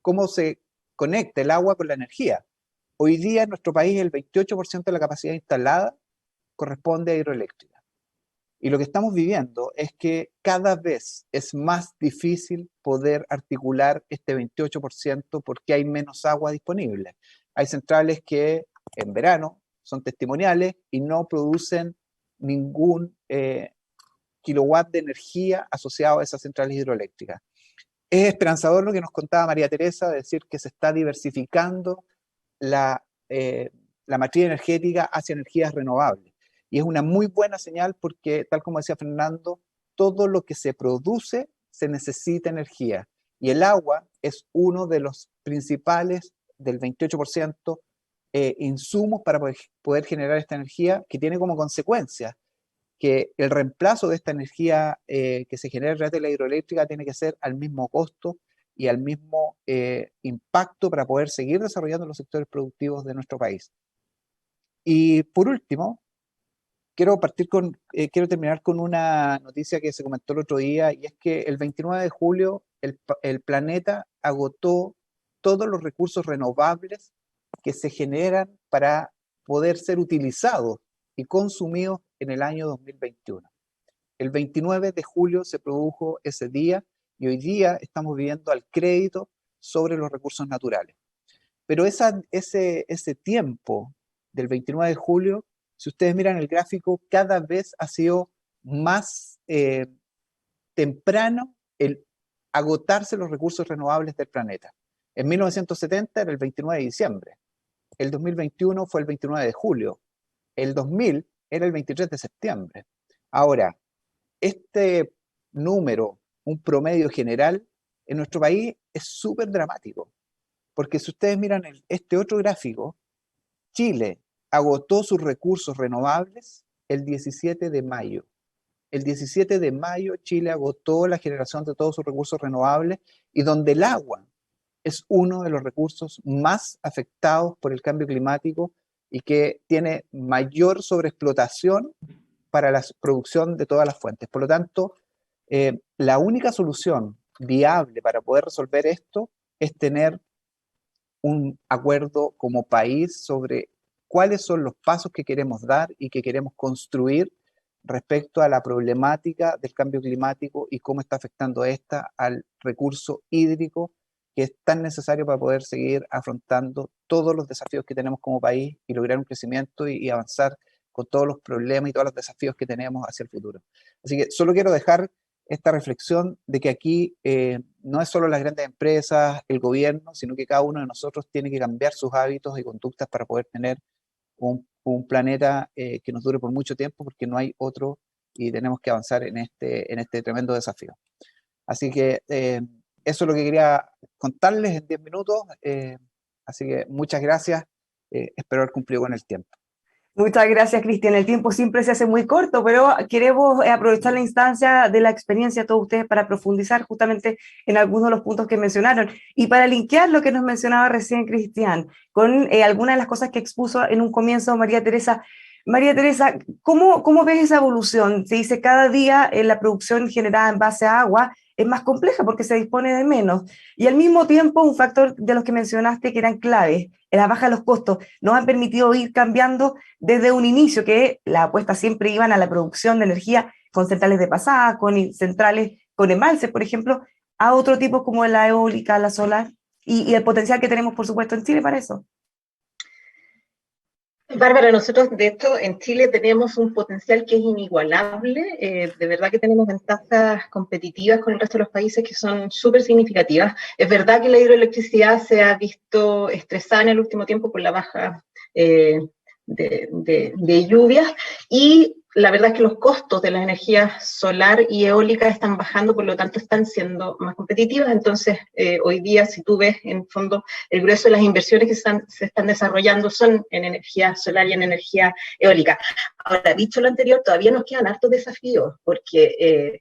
cómo se conecta el agua con la energía. Hoy día en nuestro país el 28% de la capacidad instalada corresponde a hidroeléctrica. Y lo que estamos viviendo es que cada vez es más difícil poder articular este 28% porque hay menos agua disponible. Hay centrales que en verano son testimoniales y no producen ningún kilowatt de energía asociado a esas centrales hidroeléctricas. Es esperanzador lo que nos contaba María Teresa, de decir que se está diversificando la matriz energética hacia energías renovables. Y es una muy buena señal porque, tal como decía Fernando, todo lo que se produce se necesita energía. Y el agua es uno de los principales, del 28%, insumos para poder generar esta energía, que tiene como consecuencia que el reemplazo de esta energía que se genera a través de la hidroeléctrica tiene que ser al mismo costo y al mismo impacto para poder seguir desarrollando los sectores productivos de nuestro país. Y por último, quiero terminar con una noticia que se comentó el otro día, y es que el 29 de julio el planeta agotó todos los recursos renovables que se generan para poder ser utilizados y consumidos en el año 2021. El 29 de julio se produjo ese día y hoy día estamos viviendo al crédito sobre los recursos naturales. Pero ese tiempo del 29 de julio, si ustedes miran el gráfico, cada vez ha sido más temprano el agotarse los recursos renovables del planeta. En 1970 era el 29 de diciembre, el 2021 fue el 29 de julio, el 2000 era el 23 de septiembre. Ahora, este número, un promedio general, en nuestro país es súper dramático, porque si ustedes miran este otro gráfico, Chile agotó sus recursos renovables el 17 de mayo. El 17 de mayo Chile agotó la generación de todos sus recursos renovables, y donde el agua es uno de los recursos más afectados por el cambio climático y que tiene mayor sobreexplotación para la producción de todas las fuentes. Por lo tanto, la única solución viable para poder resolver esto es tener un acuerdo como país sobre cuáles son los pasos que queremos dar y que queremos construir respecto a la problemática del cambio climático y cómo está afectando esta al recurso hídrico, que es tan necesario para poder seguir afrontando todos los desafíos que tenemos como país y lograr un crecimiento y avanzar con todos los problemas y todos los desafíos que tenemos hacia el futuro. Así que solo quiero dejar esta reflexión de que aquí no es solo las grandes empresas, el gobierno, sino que cada uno de nosotros tiene que cambiar sus hábitos y conductas para poder tener un planeta que nos dure por mucho tiempo, porque no hay otro y tenemos que avanzar en este tremendo desafío. Así que eso es lo que quería contarles en 10 minutos. Así que muchas gracias. Espero haber cumplido con el tiempo. Muchas gracias, Cristian. El tiempo siempre se hace muy corto, pero queremos aprovechar la instancia de la experiencia de todos ustedes para profundizar justamente en algunos de los puntos que mencionaron y para linkear lo que nos mencionaba recién Cristian con algunas de las cosas que expuso en un comienzo María Teresa. María Teresa, ¿cómo ves esa evolución? Se dice cada día la producción generada en base a agua es más compleja porque se dispone de menos. Y al mismo tiempo, un factor de los que mencionaste que eran claves, la baja de los costos, nos han permitido ir cambiando desde un inicio, que las apuestas siempre iban a la producción de energía con centrales de pasada, con centrales con embalses, por ejemplo, a otro tipo como la eólica, la solar, y el potencial que tenemos, por supuesto, en Chile para eso. Bárbara, nosotros de hecho en Chile tenemos un potencial que es inigualable, de verdad que tenemos ventajas competitivas con el resto de los países que son súper significativas. Es verdad que la hidroelectricidad se ha visto estresada en el último tiempo por la baja de lluvias y la verdad es que los costos de las energías solar y eólica están bajando, por lo tanto están siendo más competitivas. Entonces, hoy día, si tú ves, en fondo, el grueso de las inversiones que se están desarrollando son en energía solar y en energía eólica. Ahora, dicho lo anterior, todavía nos quedan hartos desafíos, porque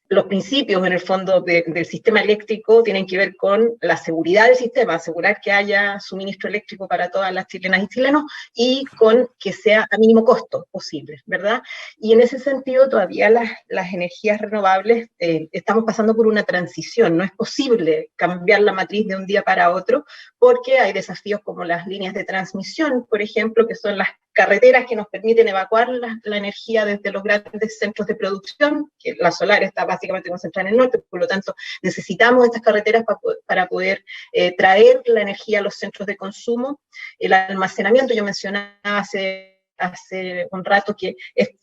los principios, en el fondo, del sistema eléctrico tienen que ver con la seguridad del sistema, asegurar que haya suministro eléctrico para todas las chilenas y chilenos y con que sea a mínimo costo posible, ¿verdad? Y en ese sentido, todavía las energías renovables estamos pasando por una transición. No es posible cambiar la matriz de un día para otro porque hay desafíos como las líneas de transmisión, por ejemplo, que son las carreteras que nos permiten evacuar la energía desde los grandes centros de producción, que la solar está básicamente concentrada en el norte, por lo tanto necesitamos estas carreteras para poder traer la energía a los centros de consumo. El almacenamiento, yo mencionaba hace un rato que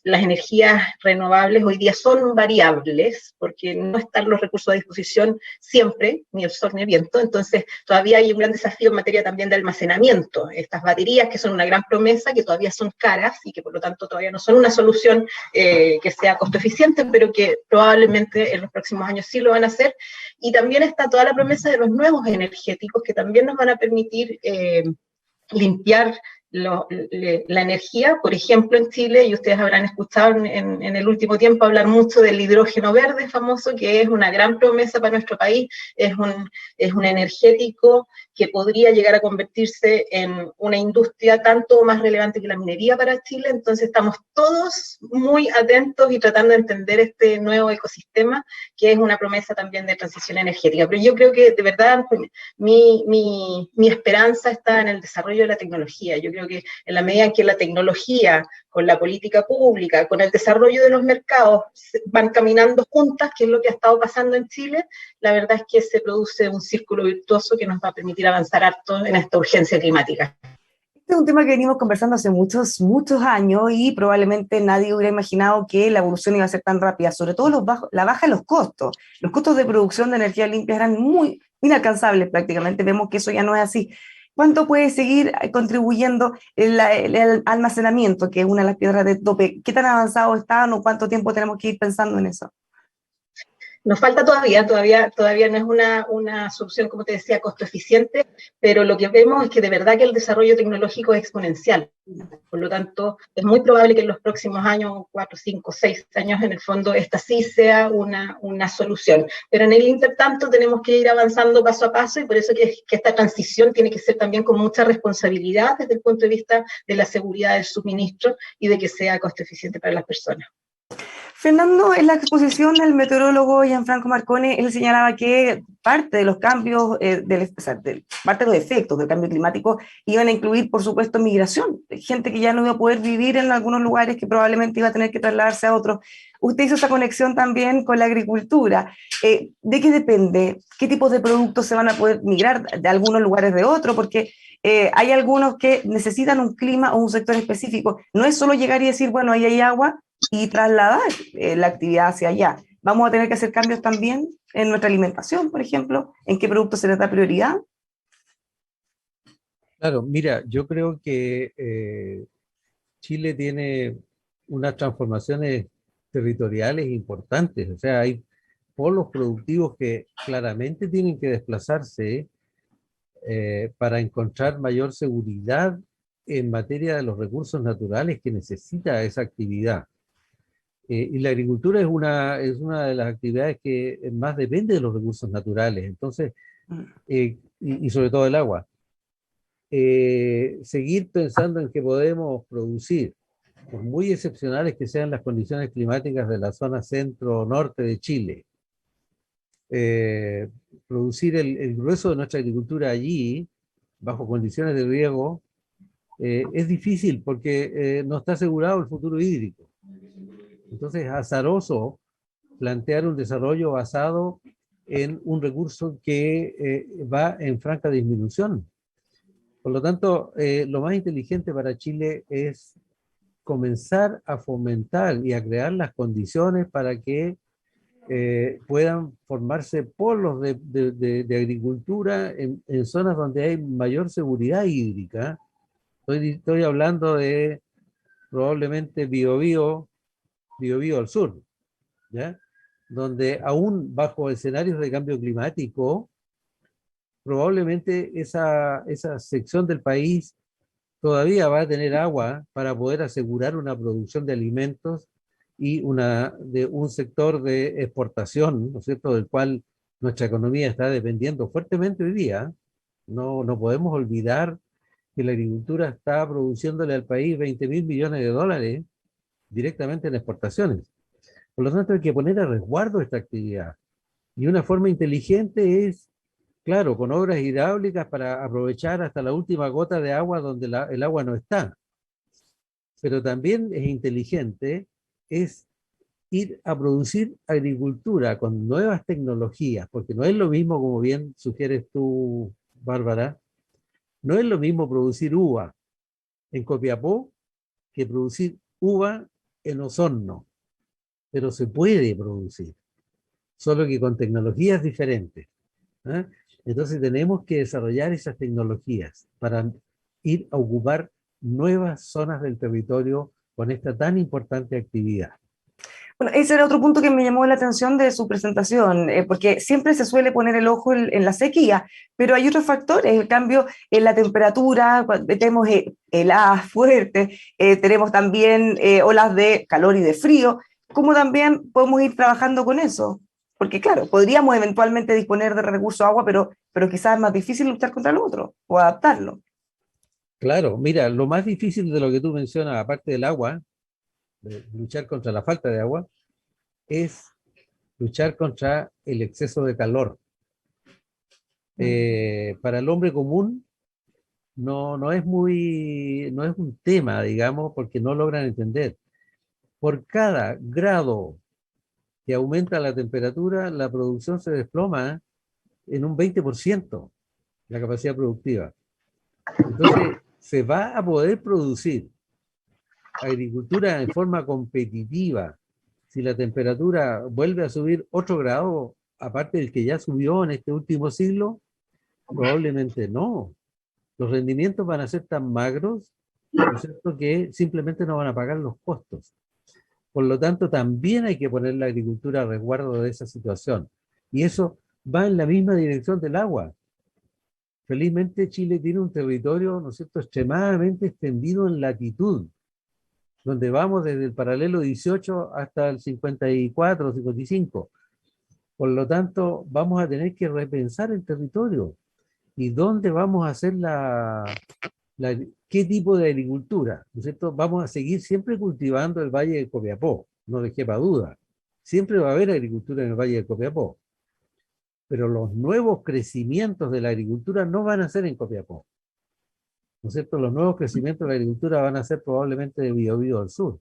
las energías renovables hoy día son variables, porque no están los recursos a disposición siempre, ni el sol ni el viento, entonces todavía hay un gran desafío en materia también de almacenamiento. Estas baterías, que son una gran promesa, que todavía son caras y que por lo tanto todavía no son una solución que sea costo eficiente, pero que probablemente en los próximos años sí lo van a hacer. Y también está toda la promesa de los nuevos energéticos, que también nos van a permitir limpiar la energía. Por ejemplo, en Chile, y ustedes habrán escuchado en el último tiempo hablar mucho del hidrógeno verde famoso, que es una gran promesa para nuestro país, es un energético que podría llegar a convertirse en una industria tanto más relevante que la minería para Chile. Entonces estamos todos muy atentos y tratando de entender este nuevo ecosistema, que es una promesa también de transición energética. Pero yo creo que de verdad mi esperanza está en el desarrollo de la tecnología. Yo creo que en la medida en que la tecnología, con la política pública, con el desarrollo de los mercados, van caminando juntas, que es lo que ha estado pasando en Chile, la verdad es que se produce un círculo virtuoso que nos va a permitir avanzar harto en esta urgencia climática. Este es un tema que venimos conversando hace muchos, muchos años y probablemente nadie hubiera imaginado que la evolución iba a ser tan rápida, sobre todo la baja de los costos. Los costos de producción de energía limpia eran muy inalcanzables prácticamente, vemos que eso ya no es así. ¿Cuánto puede seguir contribuyendo el almacenamiento, que es una de las piedras de tope? ¿Qué tan avanzado están o cuánto tiempo tenemos que ir pensando en eso? Nos falta todavía no es una solución, como te decía, costo eficiente, pero lo que vemos es que de verdad que el desarrollo tecnológico es exponencial. Por lo tanto, es muy probable que en los próximos años, 4, 5, 6 años, en el fondo, esta sí sea una solución. Pero en el intertanto tenemos que ir avanzando paso a paso y por eso que esta transición tiene que ser también con mucha responsabilidad desde el punto de vista de la seguridad del suministro y de que sea costo eficiente para las personas. Fernando, en la exposición del meteorólogo Gianfranco Marcone, él señalaba que parte de los cambios, parte de los efectos del cambio climático iban a incluir, por supuesto, migración, gente que ya no iba a poder vivir en algunos lugares, que probablemente iba a tener que trasladarse a otros. Usted hizo esa conexión también con la agricultura. ¿De qué depende? ¿Qué tipos de productos se van a poder migrar de algunos lugares de otros? Porque hay algunos que necesitan un clima o un sector específico. No es solo llegar y decir, bueno, ahí hay agua, y trasladar la actividad hacia allá. Vamos a tener que hacer cambios también en nuestra alimentación, por ejemplo, en qué productos se les da prioridad. Claro, mira, yo creo que Chile tiene unas transformaciones territoriales importantes, o sea, hay polos productivos que claramente tienen que desplazarse para encontrar mayor seguridad en materia de los recursos naturales que necesita esa actividad. Y la agricultura es una de las actividades que más depende de los recursos naturales, entonces, y sobre todo el agua. Seguir pensando en que podemos producir, por muy excepcionales que sean las condiciones climáticas de la zona centro-norte de Chile, producir el grueso de nuestra agricultura allí, bajo condiciones de riego, es difícil porque no está asegurado el futuro hídrico. Entonces es azaroso plantear un desarrollo basado en un recurso que va en franca disminución. Por lo tanto, lo más inteligente para Chile es comenzar a fomentar y a crear las condiciones para que puedan formarse polos de agricultura en zonas donde hay mayor seguridad hídrica. Estoy hablando de probablemente Biobío al sur, ¿ya? Donde aún bajo escenarios de cambio climático, probablemente esa sección del país todavía va a tener agua para poder asegurar una producción de alimentos y de un sector de exportación, ¿no es cierto?, del cual nuestra economía está dependiendo fuertemente hoy día. No podemos olvidar que la agricultura está produciéndole al país 20.000 millones de dólares directamente en exportaciones. Por lo tanto, hay que poner a resguardo esta actividad. Y una forma inteligente es, claro, con obras hidráulicas para aprovechar hasta la última gota de agua donde el agua no está. Pero también es inteligente, es ir a producir agricultura con nuevas tecnologías, porque no es lo mismo, como bien sugieres tú, Bárbara, no es lo mismo producir uva en Copiapó que producir uva en Osorno, pero se puede producir, solo que con tecnologías diferentes. Entonces tenemos que desarrollar esas tecnologías para ir a ocupar nuevas zonas del territorio con esta tan importante actividad. Bueno, ese era otro punto que me llamó la atención de su presentación, porque siempre se suele poner el ojo en la sequía, pero hay otros factores, el cambio en la temperatura, tenemos heladas fuertes, tenemos también olas de calor y de frío, ¿cómo también podemos ir trabajando con eso? Porque claro, podríamos eventualmente disponer de recursos agua, pero quizás es más difícil luchar contra lo otro o adaptarlo. Claro, mira, lo más difícil de lo que tú mencionas, aparte del agua, de luchar contra la falta de agua, es luchar contra el exceso de calor. Para el hombre común no es un tema, digamos, porque no logran entender. Por cada grado que aumenta la temperatura, la producción se desploma en un 20%, la capacidad productiva. Entonces, se va a poder producir agricultura en forma competitiva si la temperatura vuelve a subir otro grado, aparte del que ya subió en este último siglo. Probablemente no. Los rendimientos van a ser tan magros, ¿no es cierto?, que simplemente no van a pagar los costos. Por lo tanto, también hay que poner la agricultura a resguardo de esa situación. Y eso va en la misma dirección del agua. Felizmente Chile tiene un territorio, ¿no es cierto?, extremadamente extendido en latitud, donde vamos desde el paralelo 18 hasta el 54, 55. Por lo tanto, vamos a tener que repensar el territorio y dónde vamos a hacer qué tipo de agricultura, ¿no es cierto? Vamos a seguir siempre cultivando el Valle de Copiapó, no les quepa duda. Siempre va a haber agricultura en el Valle de Copiapó. Pero los nuevos crecimientos de la agricultura no van a ser en Copiapó, ¿no es cierto? Los nuevos crecimientos de la agricultura van a ser probablemente de Biobío al sur,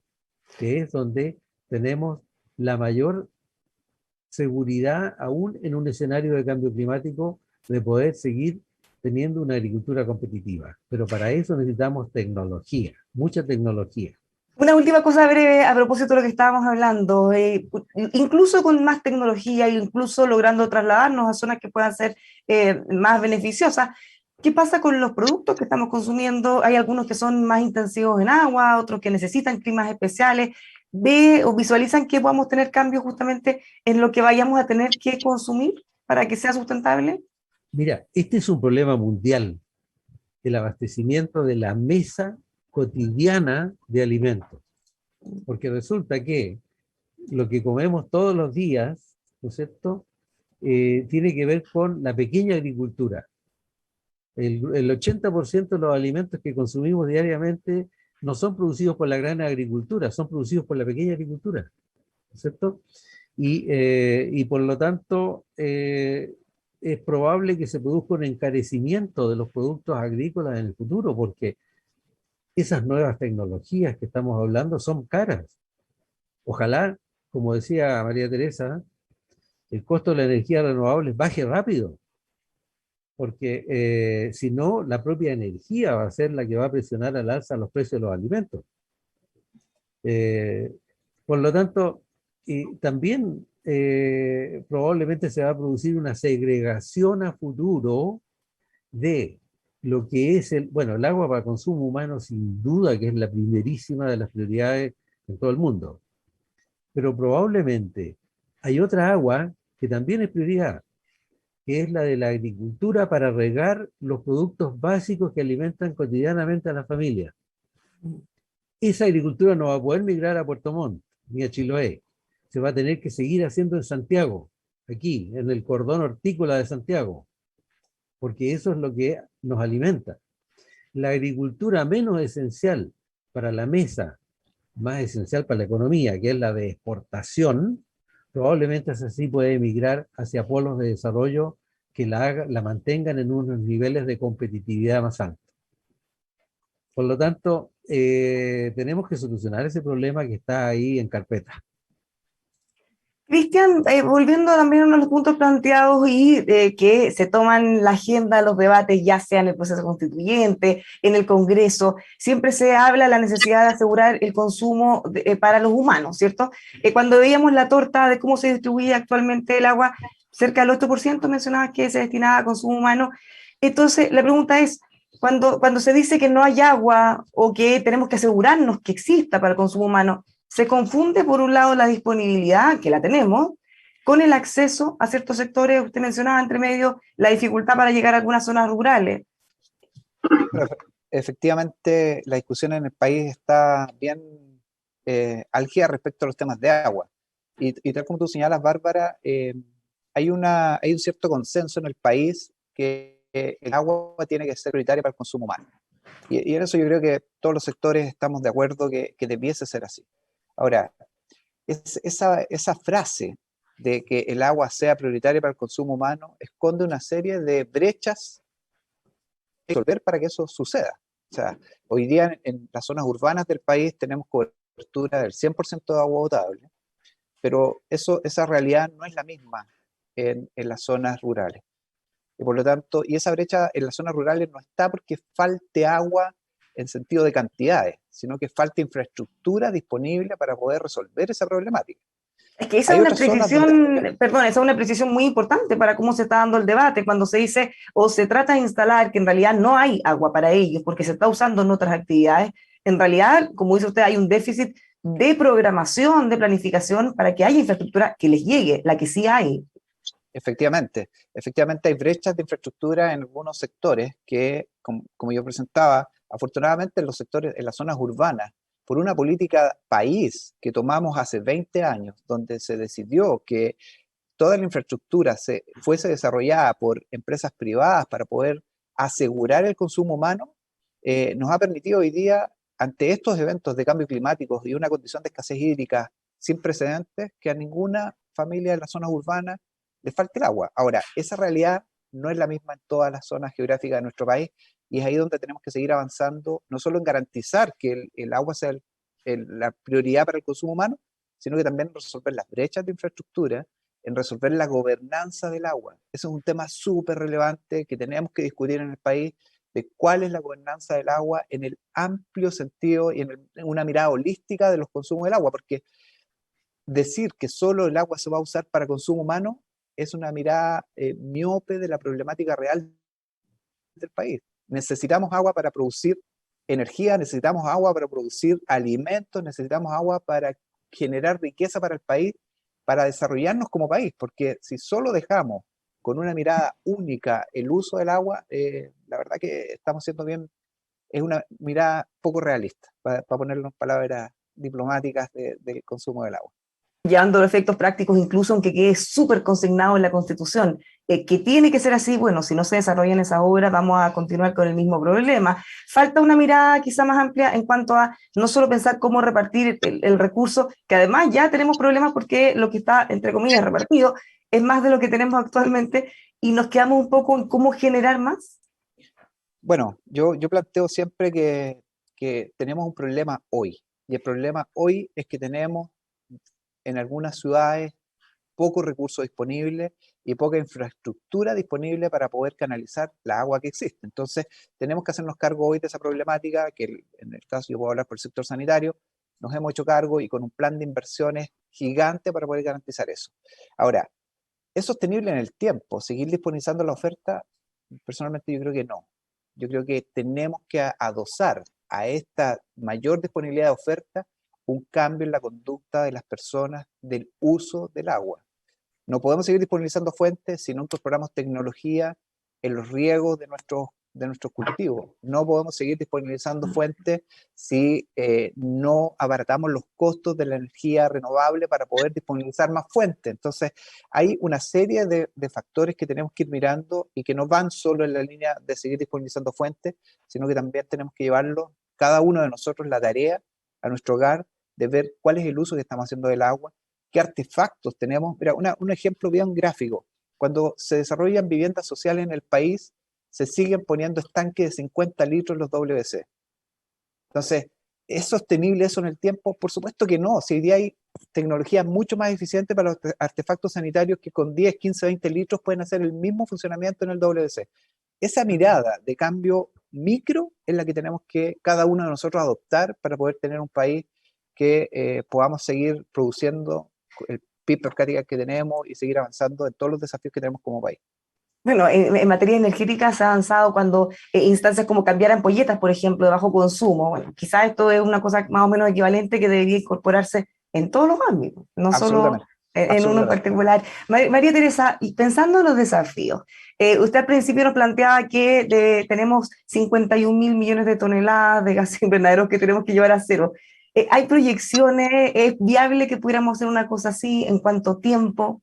que es donde tenemos la mayor seguridad, aún en un escenario de cambio climático, de poder seguir teniendo una agricultura competitiva. Pero para eso necesitamos tecnología, mucha tecnología. Una última cosa breve a propósito de lo que estábamos hablando. Incluso con más tecnología, incluso logrando trasladarnos a zonas que puedan ser más beneficiosas, ¿qué pasa con los productos que estamos consumiendo? Hay algunos que son más intensivos en agua, otros que necesitan climas especiales. ¿Ve o visualizan que podamos tener cambios justamente en lo que vayamos a tener que consumir para que sea sustentable? Mira, este es un problema mundial. el abastecimiento de la mesa cotidiana de alimentos. Porque resulta que lo que comemos todos los días, ¿no es cierto?, tiene que ver con la pequeña agricultura. El 80% de los alimentos que consumimos diariamente no son producidos por la gran agricultura, son producidos por la pequeña agricultura, ¿no es cierto? Y por lo tanto, es probable que se produzca un encarecimiento de los productos agrícolas en el futuro, porque esas nuevas tecnologías que estamos hablando son caras. Ojalá, como decía María Teresa, el costo de la energía renovable baje rápido, porque si no, la propia energía va a ser la que va a presionar al alza los precios de los alimentos. Por lo tanto, y también probablemente se va a producir una segregación a futuro de lo que es el agua para consumo humano, sin duda que es la primerísima de las prioridades en todo el mundo. Pero probablemente hay otra agua que también es prioridad, que es la de la agricultura para regar los productos básicos que alimentan cotidianamente a la familia. Esa agricultura no va a poder migrar a Puerto Montt ni a Chiloé. Se va a tener que seguir haciendo en Santiago, aquí, en el cordón hortícola de Santiago, porque eso es lo que nos alimenta. La agricultura menos esencial para la mesa, más esencial para la economía, que es la de exportación, probablemente así puede emigrar hacia polos de desarrollo que la mantengan en unos niveles de competitividad más altos. Por lo tanto, tenemos que solucionar ese problema que está ahí en carpeta. Cristian, volviendo también a uno de los puntos planteados y que se toman la agenda, los debates, ya sea en el proceso constituyente, en el Congreso, siempre se habla de la necesidad de asegurar el consumo para los humanos, ¿cierto? Cuando veíamos la torta de cómo se distribuye actualmente el agua, cerca del 8% mencionabas que se destinaba a consumo humano. Entonces, la pregunta es, cuando se dice que no hay agua o que tenemos que asegurarnos que exista para el consumo humano, se confunde por un lado la disponibilidad, que la tenemos, con el acceso a ciertos sectores. Usted mencionaba entre medio la dificultad para llegar a algunas zonas rurales. Pero efectivamente, la discusión en el país está bien álgida respecto a los temas de agua. Y tal como tú señalas, Bárbara, hay un cierto consenso en el país que el agua tiene que ser prioritaria para el consumo humano. Y en eso yo creo que todos los sectores estamos de acuerdo que debiese ser así. Ahora, esa frase de que el agua sea prioritaria para el consumo humano esconde una serie de brechas que resolver para que eso suceda. O sea, hoy día en las zonas urbanas del país tenemos cobertura del 100% de agua potable, pero esa realidad no es la misma en las zonas rurales. Y por lo tanto, esa brecha en las zonas rurales no está porque falte agua en sentido de cantidades, sino que falta infraestructura disponible para poder resolver esa problemática. Es que esa es una precisión, perdón, esa es una precisión muy importante para cómo se está dando el debate, cuando se dice o se trata de instalar que en realidad no hay agua para ellos porque se está usando en otras actividades. En realidad, como dice usted, hay un déficit de programación, de planificación para que haya infraestructura que les llegue, la que sí hay. Efectivamente hay brechas de infraestructura en algunos sectores que, como yo presentaba, afortunadamente en los sectores, en las zonas urbanas, por una política país que tomamos hace 20 años, donde se decidió que toda la infraestructura fuese desarrollada por empresas privadas para poder asegurar el consumo humano, nos ha permitido hoy día, ante estos eventos de cambio climático y una condición de escasez hídrica sin precedentes, que a ninguna familia de las zonas urbanas le falte el agua. Ahora, esa realidad no es la misma en todas las zonas geográficas de nuestro país, y es ahí donde tenemos que seguir avanzando, no solo en garantizar que el agua sea la prioridad para el consumo humano, sino que también en resolver las brechas de infraestructura, en resolver la gobernanza del agua. Eso es un tema súper relevante que tenemos que discutir en el país, de cuál es la gobernanza del agua en el amplio sentido y en una mirada holística de los consumos del agua, porque decir que solo el agua se va a usar para consumo humano es una mirada miope de la problemática real del país. Necesitamos agua para producir energía, necesitamos agua para producir alimentos, necesitamos agua para generar riqueza para el país, para desarrollarnos como país, porque si solo dejamos con una mirada única el uso del agua, la verdad que estamos siendo bien, es una mirada poco realista, para ponerlo en palabras diplomáticas del consumo del agua. Llevando los efectos prácticos, incluso aunque quede súper consignado en la Constitución, que tiene que ser así, bueno, si no se desarrollan esas obras vamos a continuar con el mismo problema. Falta una mirada quizá más amplia en cuanto a no solo pensar cómo repartir el recurso, que además ya tenemos problemas porque lo que está, entre comillas, repartido es más de lo que tenemos actualmente y nos quedamos un poco en cómo generar más. Bueno, yo planteo siempre que tenemos un problema hoy, y el problema hoy es que tenemos en algunas ciudades pocos recursos disponibles y poca infraestructura disponible para poder canalizar la agua que existe. Entonces, tenemos que hacernos cargo hoy de esa problemática, que en el caso yo puedo hablar por el sector sanitario, nos hemos hecho cargo y con un plan de inversiones gigante para poder garantizar eso. Ahora, ¿es sostenible en el tiempo seguir disponibilizando la oferta? Personalmente yo creo que no. Yo creo que tenemos que adosar a esta mayor disponibilidad de oferta un cambio en la conducta de las personas del uso del agua. No podemos seguir disponibilizando fuentes si no incorporamos tecnología en los riegos de nuestros cultivos. No podemos seguir disponibilizando fuentes si no abaratamos los costos de la energía renovable para poder disponibilizar más fuentes. Entonces, hay una serie de factores que tenemos que ir mirando y que no van solo en la línea de seguir disponibilizando fuentes, sino que también tenemos que llevarlo, cada uno de nosotros, la tarea a nuestro hogar de ver cuál es el uso que estamos haciendo del agua, qué artefactos tenemos. Mira, un ejemplo bien gráfico. Cuando se desarrollan viviendas sociales en el país, se siguen poniendo estanques de 50 litros los WC. Entonces, ¿es sostenible eso en el tiempo? Por supuesto que no. Si hoy día hay tecnologías mucho más eficientes para los artefactos sanitarios que con 10, 15, 20 litros pueden hacer el mismo funcionamiento en el WC. Esa mirada de cambio micro es la que tenemos que cada uno de nosotros adoptar para poder tener un país que podamos seguir produciendo el PIB per cápita que tenemos y seguir avanzando en todos los desafíos que tenemos como país. Bueno, en materia energética se ha avanzado cuando instancias como cambiar ampolletas, por ejemplo, de bajo consumo. Bueno, quizás esto es una cosa más o menos equivalente que debería incorporarse en todos los ámbitos, no solo en uno en particular. María Teresa, y pensando en los desafíos, usted al principio nos planteaba que tenemos 51.000 millones de toneladas de gases invernaderos que tenemos que llevar a cero. ¿Hay proyecciones? ¿Es viable que pudiéramos hacer una cosa así? ¿En cuánto tiempo?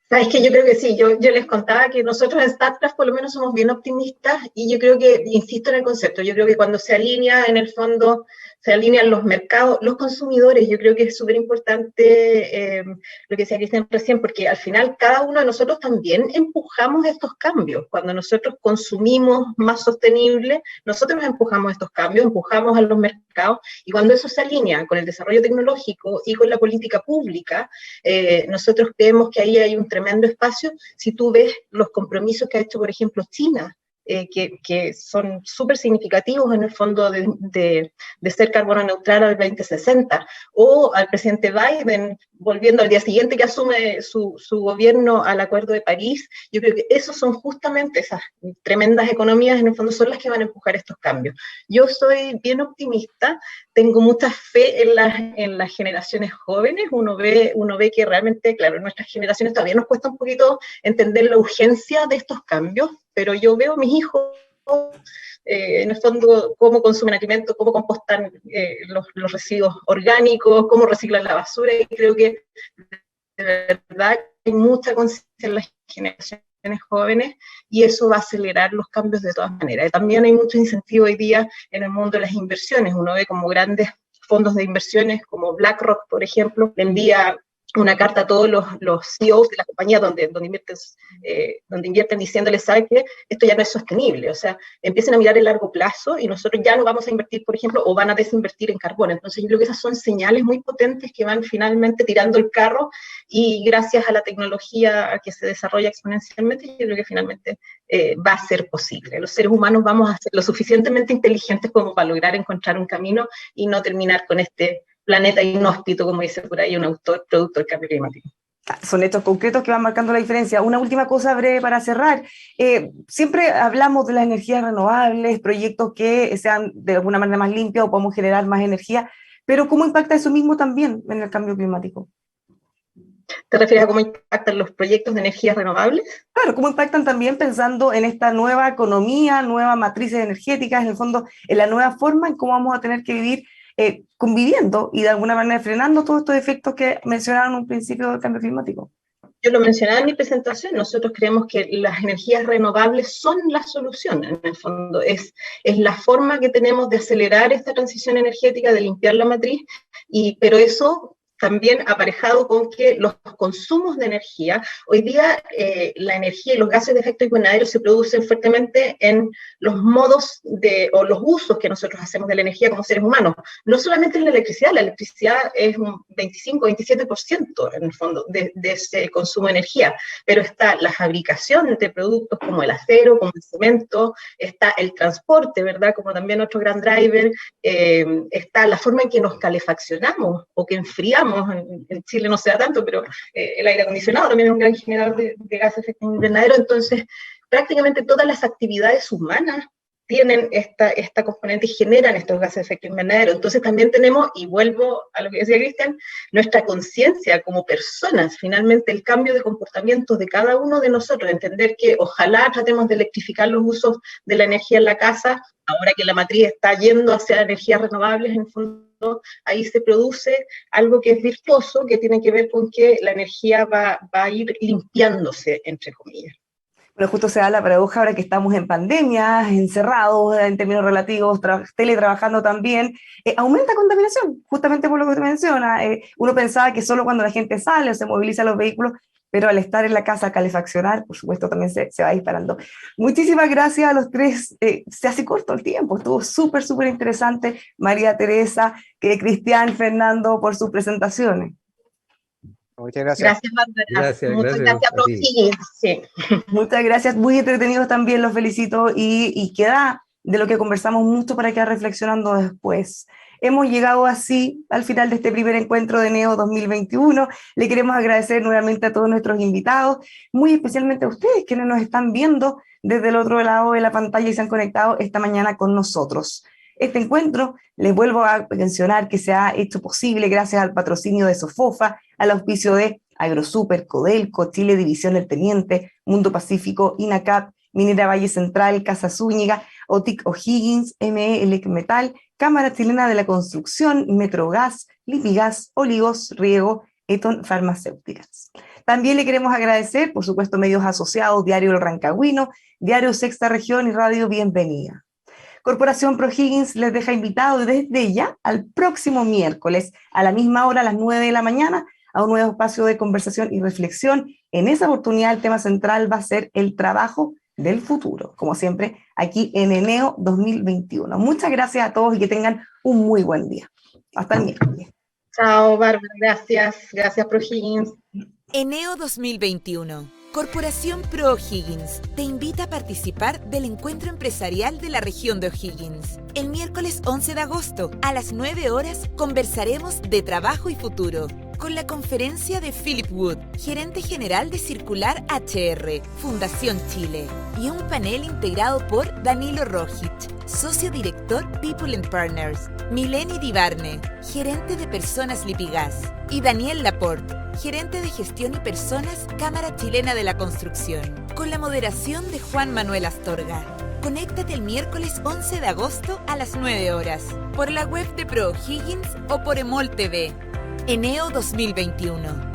Sabes que yo creo que sí, yo les contaba que nosotros en StatCraft por lo menos somos bien optimistas y yo creo que, insisto en el concepto, yo creo que cuando se alinea en el fondo, se alinean los mercados, los consumidores, yo creo que es súper importante lo que decía Cristian recién, porque al final cada uno de nosotros también empujamos estos cambios. Cuando nosotros consumimos más sostenible, nosotros empujamos estos cambios, empujamos a los mercados, y cuando eso se alinea con el desarrollo tecnológico y con la política pública, nosotros creemos que ahí hay un tremendo espacio. Si tú ves los compromisos que ha hecho, por ejemplo, China, que son súper significativos en el fondo de ser carbono neutral al 2060, o al presidente Biden volviendo al día siguiente que asume su gobierno al Acuerdo de París, yo creo que esos son justamente esas tremendas economías, en el fondo son las que van a empujar estos cambios. Yo soy bien optimista, tengo mucha fe en las generaciones jóvenes, uno ve que realmente, claro, en nuestras generaciones todavía nos cuesta un poquito entender la urgencia de estos cambios, pero yo veo a mis hijos, en el fondo, cómo consumen alimentos, cómo compostan los residuos orgánicos, cómo reciclan la basura, y creo que de verdad hay mucha conciencia en las generaciones jóvenes y eso va a acelerar los cambios de todas maneras. También hay mucho incentivo hoy día en el mundo de las inversiones. Uno ve como grandes fondos de inversiones como BlackRock, por ejemplo, le envía una carta a todos los CEOs de la compañía donde invierten diciéndoles, ¿sabe qué? Esto ya no es sostenible, o sea, empiecen a mirar el largo plazo y nosotros ya no vamos a invertir, por ejemplo, o van a desinvertir en carbón. Entonces yo creo que esas son señales muy potentes que van finalmente tirando el carro y gracias a la tecnología que se desarrolla exponencialmente, yo creo que finalmente va a ser posible. Los seres humanos vamos a ser lo suficientemente inteligentes como para lograr encontrar un camino y no terminar con este planeta inhóspito, como dice por ahí un autor, producto del cambio climático. Son hechos concretos que van marcando la diferencia. Una última cosa breve para cerrar. Siempre hablamos de las energías renovables, proyectos que sean de alguna manera más limpios o podemos generar más energía, pero ¿cómo impacta eso mismo también en el cambio climático? ¿Te refieres a cómo impactan los proyectos de energías renovables? Claro, cómo impactan también pensando en esta nueva economía, nuevas matrices energéticas, en el fondo, en la nueva forma en cómo vamos a tener que vivir conviviendo y de alguna manera frenando todos estos efectos que mencionaron en un principio del cambio climático. Yo lo mencionaba en mi presentación, nosotros creemos que las energías renovables son la solución, en el fondo, es la forma que tenemos de acelerar esta transición energética, de limpiar la matriz, pero eso también aparejado con que los consumos de energía, hoy día la energía y los gases de efecto invernadero se producen fuertemente en los modos o los usos que nosotros hacemos de la energía como seres humanos. No solamente en la electricidad es un 25-27% en el fondo de ese consumo de energía, pero está la fabricación de productos como el acero, como el cemento, está el transporte, ¿verdad? Como también otro gran driver, está la forma en que nos calefaccionamos o que enfriamos. En Chile no se da tanto, pero el aire acondicionado también es un gran generador de gases de efecto invernadero. Entonces, prácticamente todas las actividades humanas tienen esta componente y generan estos gases de efecto invernadero. Entonces también tenemos, y vuelvo a lo que decía Cristian, nuestra conciencia como personas, finalmente el cambio de comportamiento de cada uno de nosotros, entender que ojalá tratemos de electrificar los usos de la energía en la casa, ahora que la matriz está yendo hacia energías renovables, en el fondo, ahí se produce algo que es virtuoso, que tiene que ver con que la energía va a ir limpiándose, entre comillas. Bueno, justo se da la paradoja ahora que estamos en pandemia, encerrados en términos relativos, teletrabajando también, aumenta contaminación, justamente por lo que usted menciona. Uno pensaba que solo cuando la gente sale o se moviliza los vehículos, pero al estar en la casa a calefaccionar, por supuesto, también se va disparando. Muchísimas gracias a los tres. Se hace corto el tiempo, estuvo súper, súper interesante. María Teresa, Cristian, Fernando, por sus presentaciones. Muchas gracias. Gracias, Bárbara. Muchas gracias, Profi. Sí. Muchas gracias, muy entretenidos también, los felicito y queda de lo que conversamos mucho para quedar reflexionando después. Hemos llegado así al final de este primer encuentro de NEO 2021. Le queremos agradecer nuevamente a todos nuestros invitados, muy especialmente a ustedes que nos están viendo desde el otro lado de la pantalla y se han conectado esta mañana con nosotros. Este encuentro, les vuelvo a mencionar que se ha hecho posible gracias al patrocinio de Sofofa, al auspicio de AgroSuper, Codelco, Chile División del Teniente, Mundo Pacífico, INACAP, Minera Valle Central, Casa Zúñiga, OTIC O'Higgins, ME Elecmetal, Cámara Chilena de la Construcción, Metrogas, Lipigas, Olivos, Riego, Eton Farmacéuticas. También le queremos agradecer, por supuesto, medios asociados, Diario El Rancagüino, Diario Sexta Región y Radio Bienvenida. Corporación ProHiggins les deja invitados desde ya al próximo miércoles, a la misma hora, a las 9 de la mañana, a un nuevo espacio de conversación y reflexión. En esa oportunidad el tema central va a ser el trabajo del futuro, como siempre, aquí en ENEO 2021. Muchas gracias a todos y que tengan un muy buen día. Hasta el miércoles. Chao, Bárbara, gracias. Gracias, ProHiggins. ENEO 2021. Corporación ProHiggins te invita a participar del encuentro empresarial de la región de O'Higgins. El miércoles 11 de agosto, a las 9 horas, conversaremos de trabajo y futuro, con la conferencia de Philip Wood, gerente general de Circular HR, Fundación Chile, y un panel integrado por Danilo Rojic, socio director People and Partners, Mileni Divarne, gerente de Personas Lipigas, y Daniel Laporte, gerente de Gestión y Personas, Cámara Chilena de la Construcción, con la moderación de Juan Manuel Astorga. Conéctate el miércoles 11 de agosto a las 9 horas, por la web de ProHiggins o por EMOL TV. ENEO 2021.